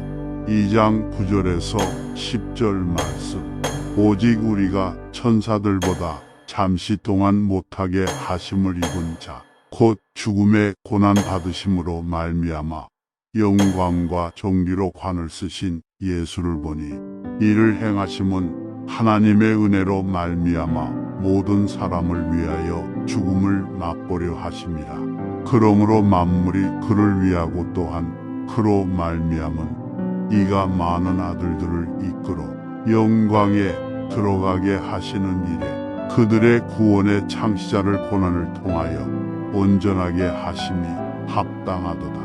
2장 9절에서 10절 말씀. 오직 우리가 천사들보다 잠시 동안 못하게 하심을 입은 자 곧 죽음의 고난 받으심으로 말미암아 영광과 존귀로 관을 쓰신 예수를 보니 이를 행하심은 하나님의 은혜로 말미암아 모든 사람을 위하여 죽음을 맛보려 하심이라. 그러므로 만물이 그를 위하고 또한 그로 말미암은 이가 많은 아들들을 이끌어 영광에 들어가게 하시는 일에 그들의 구원의 창시자를 고난을 통하여 온전하게 하심이 합당하도다.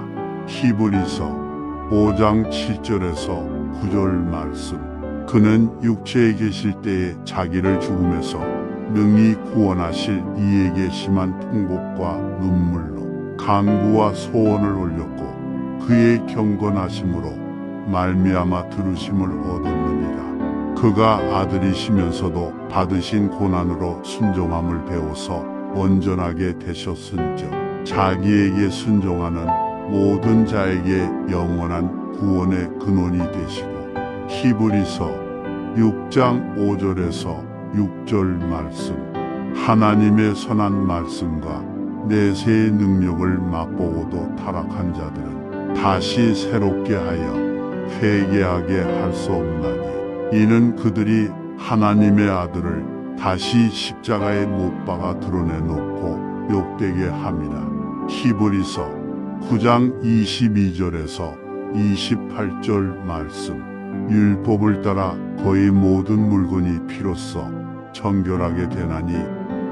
히브리서 5장 7절에서 9절 말씀. 그는 육체에 계실 때에 자기를 죽음에서 능히 구원하실 이에게 심한 통곡과 눈물로 간구와 소원을 올렸고 그의 경건하심으로 말미암아 들으심을 얻었느니라. 그가 아들이시면서도 받으신 고난으로 순종함을 배워서 온전하게 되셨은즉 자기에게 순종하는 모든 자에게 영원한 구원의 근원이 되시고. 히브리서 6장 5절에서 6절 말씀. 하나님의 선한 말씀과 내세의 능력을 맛보고도 타락한 자들은 다시 새롭게 하여 회개하게 할 수 없나니 이는 그들이 하나님의 아들을 다시 십자가에 못 박아 드러내놓고 욕되게 함이라. 히브리서 9장 22절에서 28절 말씀. 율법을 따라 거의 모든 물건이 피로써 정결하게 되나니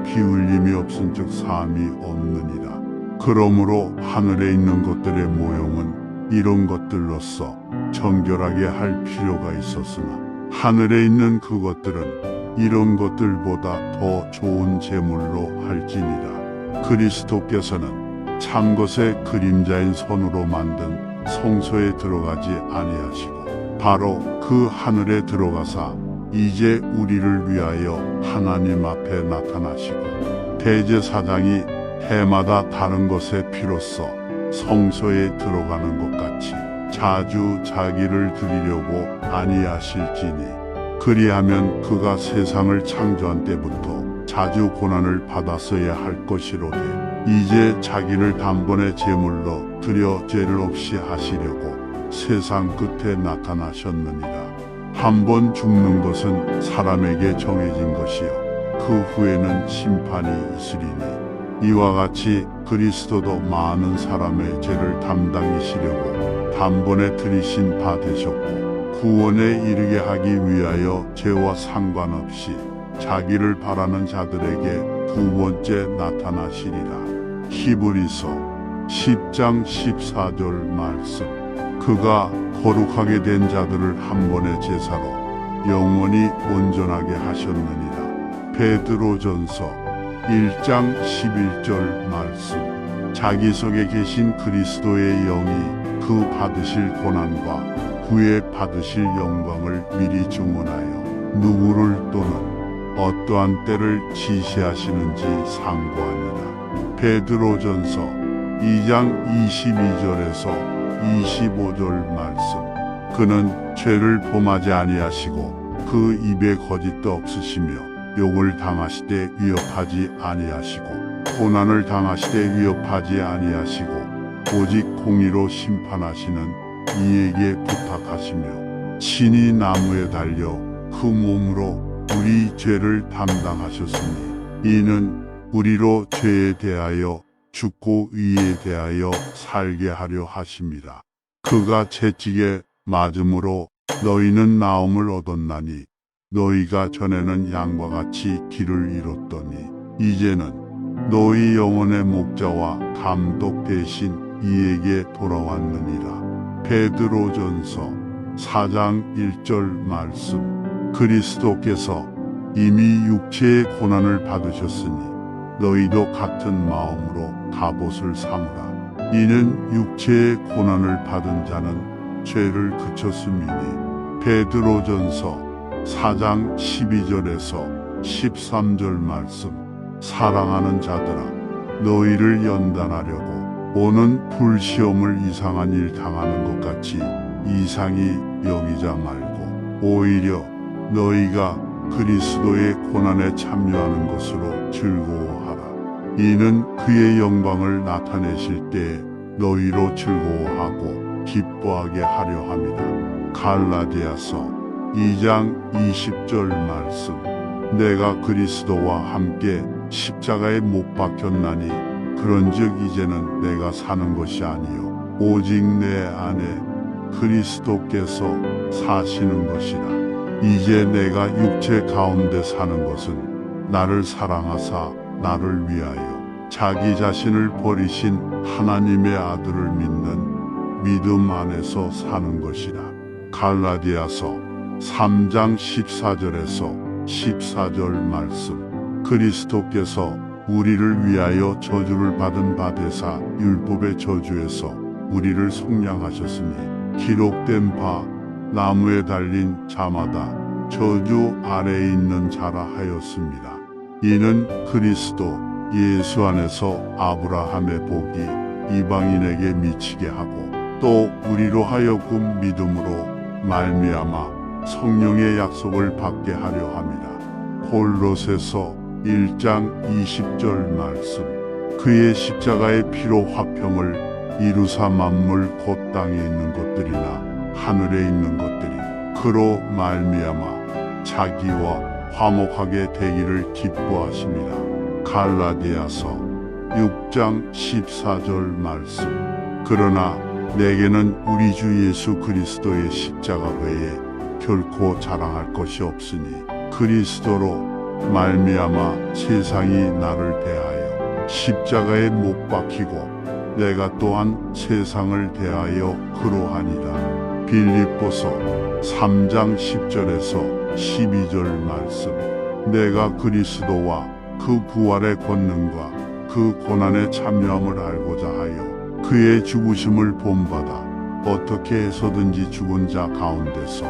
피 흘림이 없은즉 사함이 없느니라. 그러므로 하늘에 있는 것들의 모형은 이런 것들로서 정결하게 할 필요가 있었으나 하늘에 있는 그것들은 이런 것들보다 더 좋은 제물로 할지니라. 그리스도께서는 참 것의 그림자인 손으로 만든 성소에 들어가지 아니하시고 바로 그 하늘에 들어가사 이제 우리를 위하여 하나님 앞에 나타나시고 대제사장이 해마다 다른 것의 피로써 성소에 들어가는 것 같이 자주 자기를 드리려고 아니하실지니 그리하면 그가 세상을 창조한 때부터 자주 고난을 받았어야 할 것이로되 이제 자기를 단번에 제물로 드려 죄를 없이 하시려고 세상 끝에 나타나셨느니라. 한번 죽는 것은 사람에게 정해진 것이요 그 후에는 심판이 있으리니 이와 같이 그리스도도 많은 사람의 죄를 담당이시려고 단번에 들이신 바 되셨고 구원에 이르게 하기 위하여 죄와 상관없이 자기를 바라는 자들에게 두 번째 나타나시리라. 히브리서 10장 14절 말씀. 그가 거룩하게 된 자들을 한 번의 제사로 영원히 온전하게 하셨느니라. 베드로전서 1장 11절 말씀. 자기 속에 계신 그리스도의 영이 그 받으실 고난과 후에 받으실 영광을 미리 주문하여 누구를 또는 어떠한 때를 지시하시는지 상고하니라. 베드로전서 2장 22절에서 25절 말씀. 그는 죄를 범하지 아니하시고 그 입에 거짓도 없으시며 욕을 당하시되 위협하지 아니하시고 고난을 당하시되 위협하지 아니하시고 오직 공의로 심판하시는 이에게 부탁하시며 친히 나무에 달려 그 몸으로 우리 죄를 담당하셨으니 이는 우리로 죄에 대하여 죽고 의에 대하여 살게 하려 하심이라. 그가 채찍에 맞음으로 너희는 나음을 얻었나니 너희가 전에는 양과 같이 길을 잃었더니 이제는 너희 영혼의 목자와 감독 대신 이에게 돌아왔느니라. 베드로전서 4장 1절 말씀. 그리스도께서 이미 육체의 고난을 받으셨으니 너희도 같은 마음으로 갑옷을 삼으라. 이는 육체의 고난을 받은 자는 죄를 그쳤음이니. 베드로전서 4장 12절에서 13절 말씀. 사랑하는 자들아, 너희를 연단하려고 오는 불시험을 이상한 일 당하는 것 같이 이상히 여기자 말고 오히려 너희가 그리스도의 고난에 참여하는 것으로 즐거워하라. 이는 그의 영광을 나타내실 때에 너희로 즐거워하고 기뻐하게 하려 함이다. 갈라디아서 2장 20절 말씀. 내가 그리스도와 함께 십자가에 못 박혔나니 그런즉 이제는 내가 사는 것이 아니요 오직 내 안에 그리스도께서 사시는 것이라. 이제 내가 육체 가운데 사는 것은 나를 사랑하사 나를 위하여 자기 자신을 버리신 하나님의 아들을 믿는 믿음 안에서 사는 것이라. 갈라디아서 3장 14절에서 14절 말씀. 그리스도께서 우리를 위하여 저주를 받은 바 되사 율법의 저주에서 우리를 속량하셨으니 기록된 바 나무에 달린 자마다 저주 아래에 있는 자라 하였습니다. 이는 그리스도 예수 안에서 아브라함의 복이 이방인에게 미치게 하고 또 우리로 하여금 믿음으로 말미암아 성령의 약속을 받게 하려 함이라. 골로새서 1장 20절 말씀. 그의 십자가의 피로 화평을 이루사 만물 곧 땅에 있는 것들이나 하늘에 있는 것들이 그로 말미암아 자기와 화목하게 되기를 기뻐하십니다. 갈라디아서 6장 14절 말씀. 그러나 내게는 우리 주 예수 그리스도의 십자가 외에 결코 자랑할 것이 없으니 그리스도로 말미암아 세상이 나를 대하여 십자가에 못 박히고 내가 또한 세상을 대하여 그러하니라. 빌립보서 3장 10절에서 12절 말씀. 내가 그리스도와 그 부활의 권능과 그 고난에 참여함을 알고자 하여 그의 죽으심을 본받아 어떻게 해서든지 죽은 자 가운데서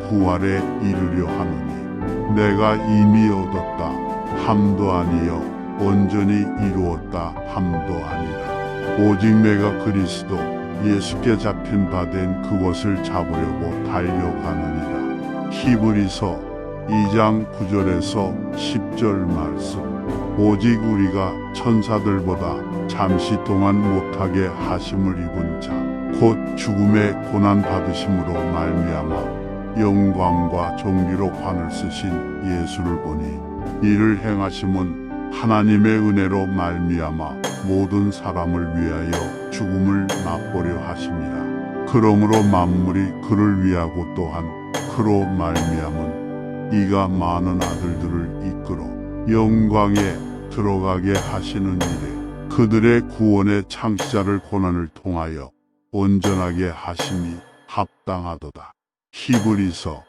부활에 이르려 하노니 내가 이미 얻었다 함도 아니요 온전히 이루었다 함도 아니라. 오직 내가 그리스도 예수께 잡힌 바 된 그것을 잡으려고 달려가느니라. 히브리서 2장 9절에서 10절 말씀. 오직 우리가 천사들보다 잠시 동안 못하게 하심을 입은 자 곧 죽음의 고난 받으심으로 말미암아 영광과 존귀로 관을 쓰신 예수를 보니 이를 행하심은 하나님의 은혜로 말미암아 모든 사람을 위하여 죽음을 맛보려 하심이라. 그러므로 만물이 그를 위하고 또한 그로 말미암은 이가 많은 아들들을 이끌어 영광에 들어가게 하시는 일에 그들의 구원의 창시자를 고난을 통하여 온전하게 하심이 합당하도다. 히브리서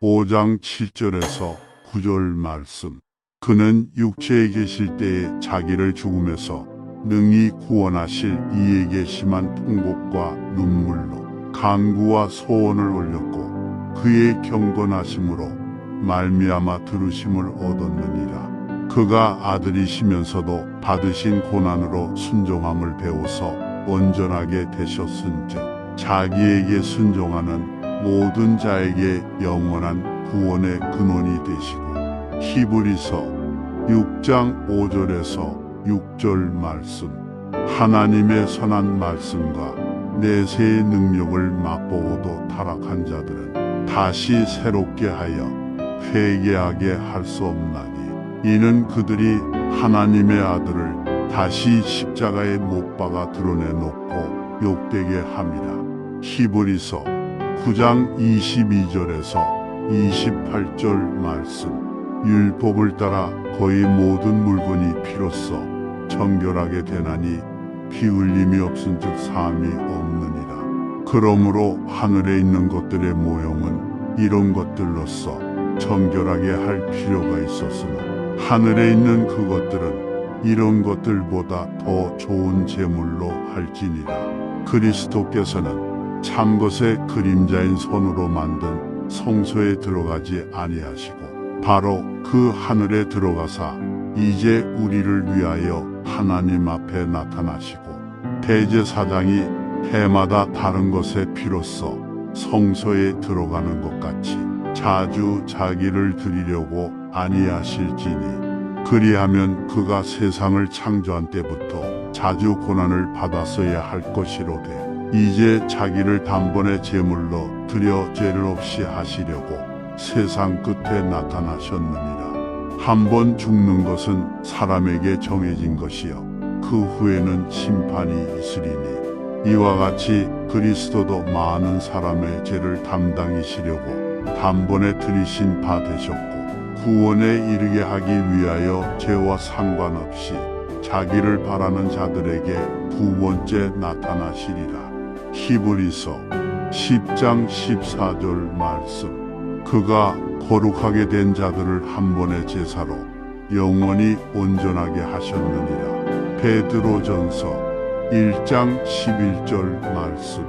5장 7절에서 9절 말씀. 그는 육체에 계실 때에 자기를 죽음에서 능히 구원하실 이에게 심한 통곡과 눈물로 간구와 소원을 올렸고 그의 경건하심으로 말미암아 들으심을 얻었느니라. 그가 아들이시면서도 받으신 고난으로 순종함을 배워서 온전하게 되셨은즉 자기에게 순종하는 모든 자에게 영원한 구원의 근원이 되시고. 히브리서 6장 5절에서 6절 말씀. 하나님의 선한 말씀과 내세의 능력을 맛보고도 타락한 자들은 다시 새롭게 하여 회개하게 할 수 없나니 이는 그들이 하나님의 아들을 다시 십자가에 못 박아 드러내놓고 욕되게 함이라. 히브리서 9장 22절에서 28절 말씀. 율법을 따라 거의 모든 물건이 피로써 정결하게 되나니 피 흘림이 없은즉 사함이 없느니라. 그러므로 하늘에 있는 것들의 모형은 이런 것들로서 정결하게 할 필요가 있었으나 하늘에 있는 그것들은 이런 것들보다 더 좋은 제물로 할지니라. 그리스도께서는 참 것의 그림자인 손으로 만든 성소에 들어가지 아니하시고 바로 그 하늘에 들어가사 이제 우리를 위하여 하나님 앞에 나타나시고 대제사장이 해마다 다른 것의 피로써 성소에 들어가는 것 같이 자주 자기를 드리려고 아니하실지니 그리하면 그가 세상을 창조한 때부터 자주 고난을 받았어야 할 것이로되 이제 자기를 단번에 제물로 드려 죄를 없이 하시려고 세상 끝에 나타나셨느니라. 한 번 죽는 것은 사람에게 정해진 것이요 그 후에는 심판이 있으리니 이와 같이 그리스도도 많은 사람의 죄를 담당이시려고 단번에 들이신 바 되셨고 구원에 이르게 하기 위하여 죄와 상관없이 자기를 바라는 자들에게 두 번째 나타나시리라. 히브리서 10장 14절 말씀. 그가 거룩하게 된 자들을 한 번의 제사로 영원히 온전하게 하셨느니라. 베드로전서 1장 11절 말씀.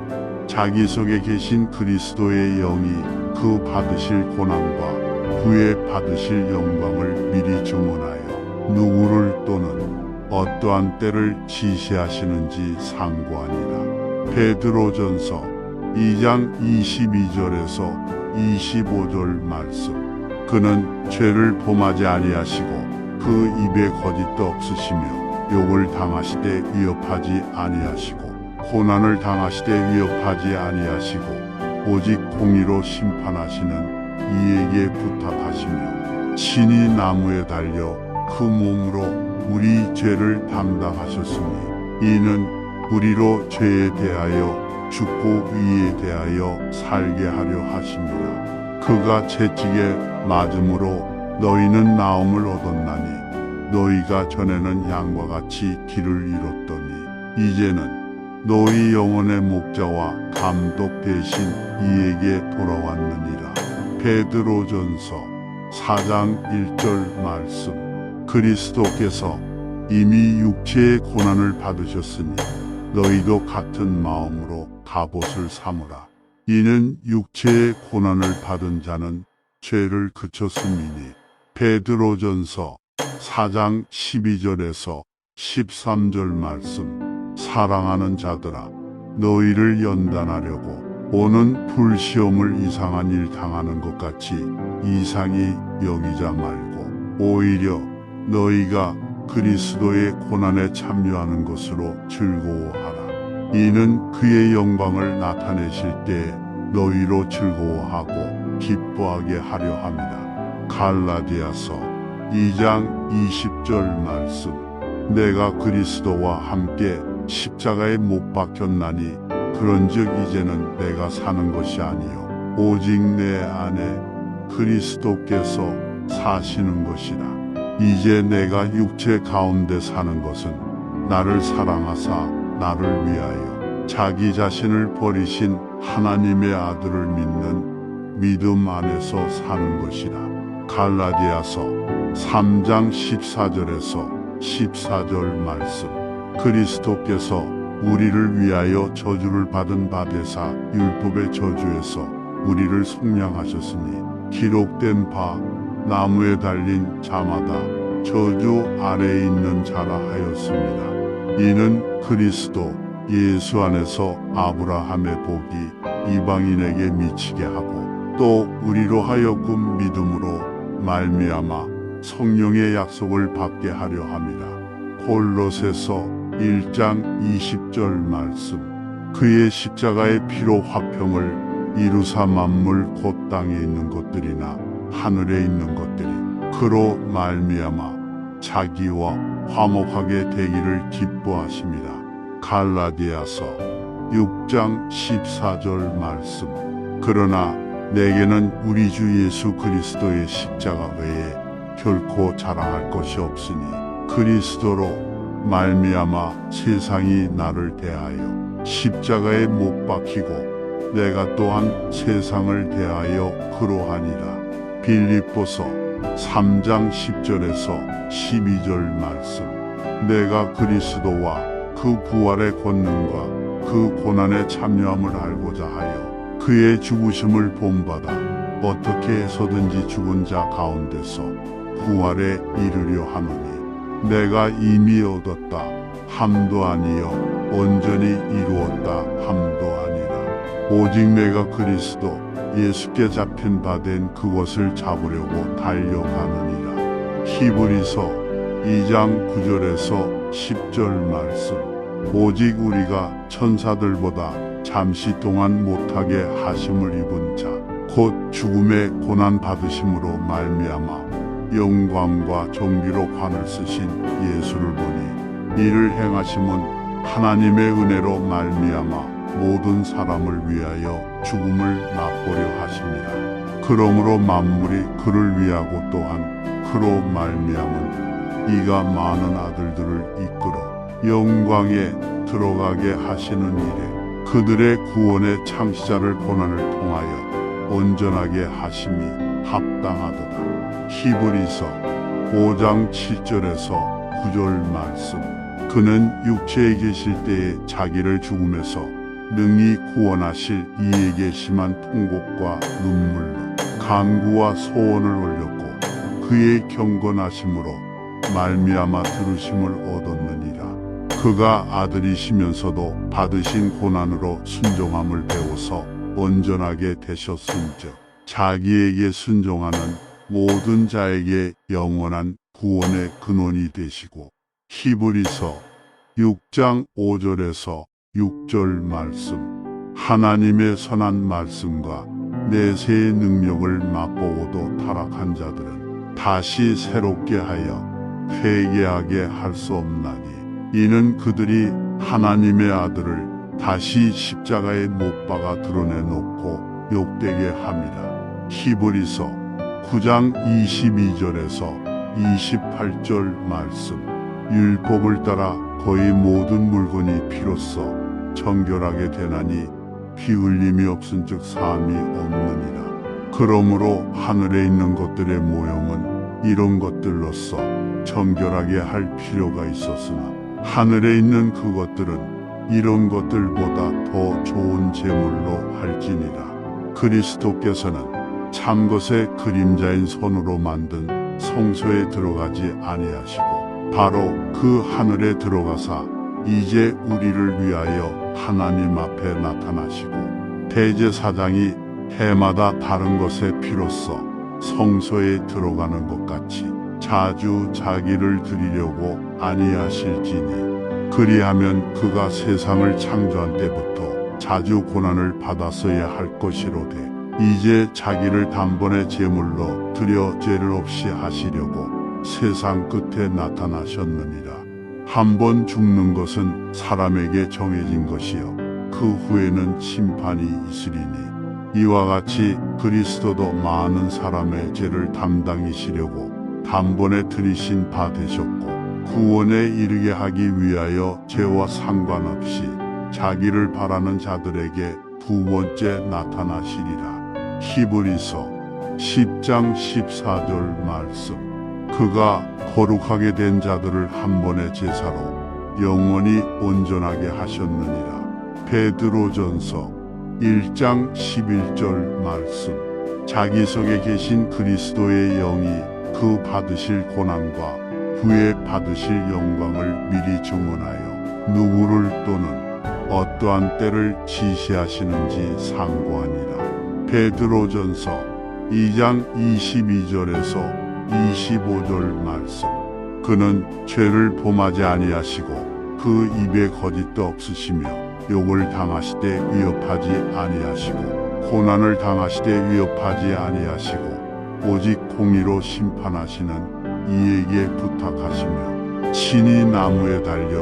자기 속에 계신 그리스도의 영이 그 받으실 고난과 후에 받으실 영광을 미리 주문하여 누구를 또는 어떠한 때를 지시하시는지 상고하니라. 베드로전서 2장 22절에서 25절 말씀. 그는 죄를 범하지 아니하시고 그 입에 거짓도 없으시며 욕을 당하시되 위협하지 아니하시고 고난을 당하시되 위협하지 아니하시고 오직 공의로 심판하시는 이에게 부탁하시며 친히 나무에 달려 그 몸으로 우리 죄를 담당하셨으니 이는 우리로 죄에 대하여 죽고 의에 대하여 살게 하려 하십니다. 그가 채찍에 맞음으로 너희는 나음을 얻었나니 너희가 전에는 양과 같이 길을 잃었더니 이제는 너희 영혼의 목자와 감독 대신 이에게 돌아왔느니라. 베드로전서 4장 1절 말씀. 그리스도께서 이미 육체의 고난을 받으셨으니 너희도 같은 마음으로 갑옷을 삼으라. 이는 육체의 고난을 받은 자는 죄를 그쳤음이니. 베드로전서 4장 12절에서 13절 말씀. 사랑하는 자들아 너희를 연단하려고 오는 불시험을 이상한 일 당하는 것 같이 이상히 여기자 말고 오히려 너희가 그리스도의 고난에 참여하는 것으로 즐거워하라. 이는 그의 영광을 나타내실 때 너희로 즐거워하고 기뻐하게 하려 함이라. 갈라디아서 2장 20절 말씀. 내가 그리스도와 함께 십자가에 못 박혔나니 그런즉 이제는 내가 사는 것이 아니요 오직 내 안에 그리스도께서 사시는 것이라. 이제 내가 육체 가운데 사는 것은 나를 사랑하사 나를 위하여 자기 자신을 버리신 하나님의 아들을 믿는 믿음 안에서 사는 것이라. 갈라디아서 3장 14절에서 14절 말씀. 그리스도께서 우리를 위하여 저주를 받은 바 되사 율법의 저주에서 우리를 속량하셨으니 기록된 바 나무에 달린 자마다 저주 아래에 있는 자라 하였습니다. 이는 그리스도 예수 안에서 아브라함의 복이 이방인에게 미치게 하고 또 우리로 하여금 믿음으로 말미암아 성령의 약속을 받게 하려 함이라. 골로새서 1장 20절 말씀. 그의 십자가의 피로 화평을 이루사 만물 곧 땅에 있는 것들이나 하늘에 있는 것들이 그로 말미암아 자기와 화목하게 되기를 기뻐하십니다. 갈라디아서 6장 14절 말씀. 그러나 내게는 우리 주 예수 그리스도의 십자가 외에 결코 자랑할 것이 없으니 그리스도로 말미암아 세상이 나를 대하여 십자가에 못 박히고 내가 또한 세상을 대하여 그러하니라. 빌립보서 3장 10절에서 12절 말씀. 내가 그리스도와 그 부활의 권능과 그 고난에 참여함을 알고자 하여 그의 죽으심을 본받아 어떻게 해서든지 죽은 자 가운데서 부활에 이르려 하노니 내가 이미 얻었다 함도 아니요 온전히 이루었다 함도 아니라 오직 내가 그리스도 예수께 잡힌 바 된 그것을 잡으려고 달려가느니라. 히브리서 2장 9절에서 10절 말씀. 오직 우리가 천사들보다 잠시 동안 못하게 하심을 입은 자 곧 죽음의 고난 받으심으로 말미암아 영광과 존귀로 관을 쓰신 예수를 보니 이를 행하심은 하나님의 은혜로 말미암아 모든 사람을 위하여 죽음을 맛보려 하십니다. 그러므로 만물이 그를 위하고 또한 그로 말미암은 이가 많은 아들들을 이끌어 영광에 들어가게 하시는 일에 그들의 구원의 창시자를 고난을 통하여 온전하게 하심이 합당하도다. 히브리서 5장 7절에서 9절 말씀. 그는 육체에 계실 때에 자기를 죽음에서 능히 구원하실 이에게 심한 통곡과 눈물로 간구와 소원을 올렸고 그의 경건하심으로 말미암아 들으심을 얻었느니라. 그가 아들이시면서도 받으신 고난으로 순종함을 배워서 온전하게 되셨은즉 자기에게 순종하는 모든 자에게 영원한 구원의 근원이 되시고 히브리서 6장 5절에서 6절 말씀. 하나님의 선한 말씀과 내세의 능력을 맛보고도 타락한 자들은 다시 새롭게 하여 회개하게 할 수 없나니 이는 그들이 하나님의 아들을 다시 십자가에 못 박아 드러내놓고 욕되게 함이라. 히브리서 9장 22절에서 28절 말씀. 율법을 따라 거의 모든 물건이 피로써 정결하게 되나니 피 흘림이 없은즉 사함이 없느니라. 그러므로 하늘에 있는 것들의 모형은 이런 것들로서 정결하게 할 필요가 있었으나 하늘에 있는 그것들은 이런 것들보다 더 좋은 제물로 할지니라. 그리스도께서는 참것의 그림자인 손으로 만든 성소에 들어가지 아니하시고 바로 그 하늘에 들어가사 이제 우리를 위하여 하나님 앞에 나타나시고 대제사장이 해마다 다른 것의 피로써 성소에 들어가는 것 같이 자주 자기를 드리려고 아니하실지니 그리하면 그가 세상을 창조한 때부터 자주 고난을 받았어야 할 것이로되 이제 자기를 단번에 제물로 드려 죄를 없이 하시려고 세상 끝에 나타나셨느니라. 한번 죽는 것은 사람에게 정해진 것이요 그 후에는 심판이 있으리니 이와 같이 그리스도도 많은 사람의 죄를 담당이시려고 단번에 들이신 바 되셨고 구원에 이르게 하기 위하여 죄와 상관없이 자기를 바라는 자들에게 두 번째 나타나시리라. 히브리서 10장 14절 말씀. 그가 거룩하게 된 자들을 한 번의 제사로 영원히 온전하게 하셨느니라. 베드로전서 1장 11절 말씀. 자기 속에 계신 그리스도의 영이 그 받으실 고난과 후에 받으실 영광을 미리 증언하여 누구를 또는 어떠한 때를 지시하시는지 상고하니라. 베드로전서 2장 22절에서 25절 말씀. 그는 죄를 범하지 아니하시고 그 입에 거짓도 없으시며 욕을 당하시되 위협하지 아니하시고 고난을 당하시되 위협하지 아니하시고 오직 공의로 심판하시는 이에게 부탁하시며 친히 나무에 달려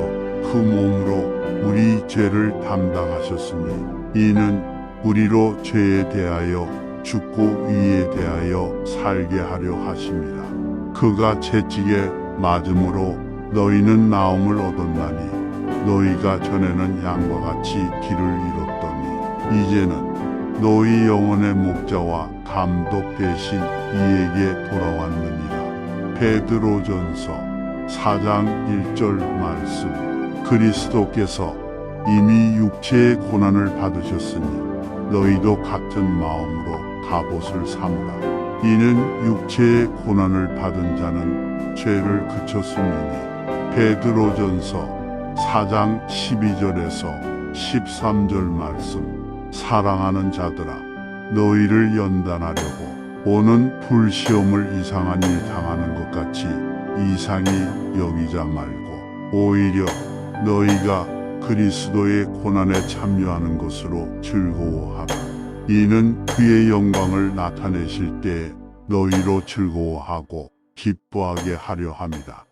그 몸으로 우리 죄를 담당하셨으니 이는 우리로 죄에 대하여 죽고 의에 대하여 살게 하려 하심이라. 그가 채찍에 맞음으로 너희는 나음을 얻었나니 너희가 전에는 양과 같이 길을 잃었더니 이제는 너희 영혼의 목자와 감독 대신 이에게 돌아왔느니라. 베드로전서 4장 1절 말씀. 그리스도께서 이미 육체의 고난을 받으셨으니 너희도 같은 마음으로 갑옷을 삼으라. 이는 육체의 고난을 받은 자는 죄를 그쳤음이니. 베드로전서 4장 12절에서 13절 말씀. 사랑하는 자들아, 너희를 연단하려고 오는 불시험을 이상한 일 당하는 것 같이 이상히 여기자 말고 오히려 너희가 그리스도의 고난에 참여하는 것으로 즐거워하라. 이는 그의 영광을 나타내실 때 너희로 즐거워하고 기뻐하게 하려 함이다.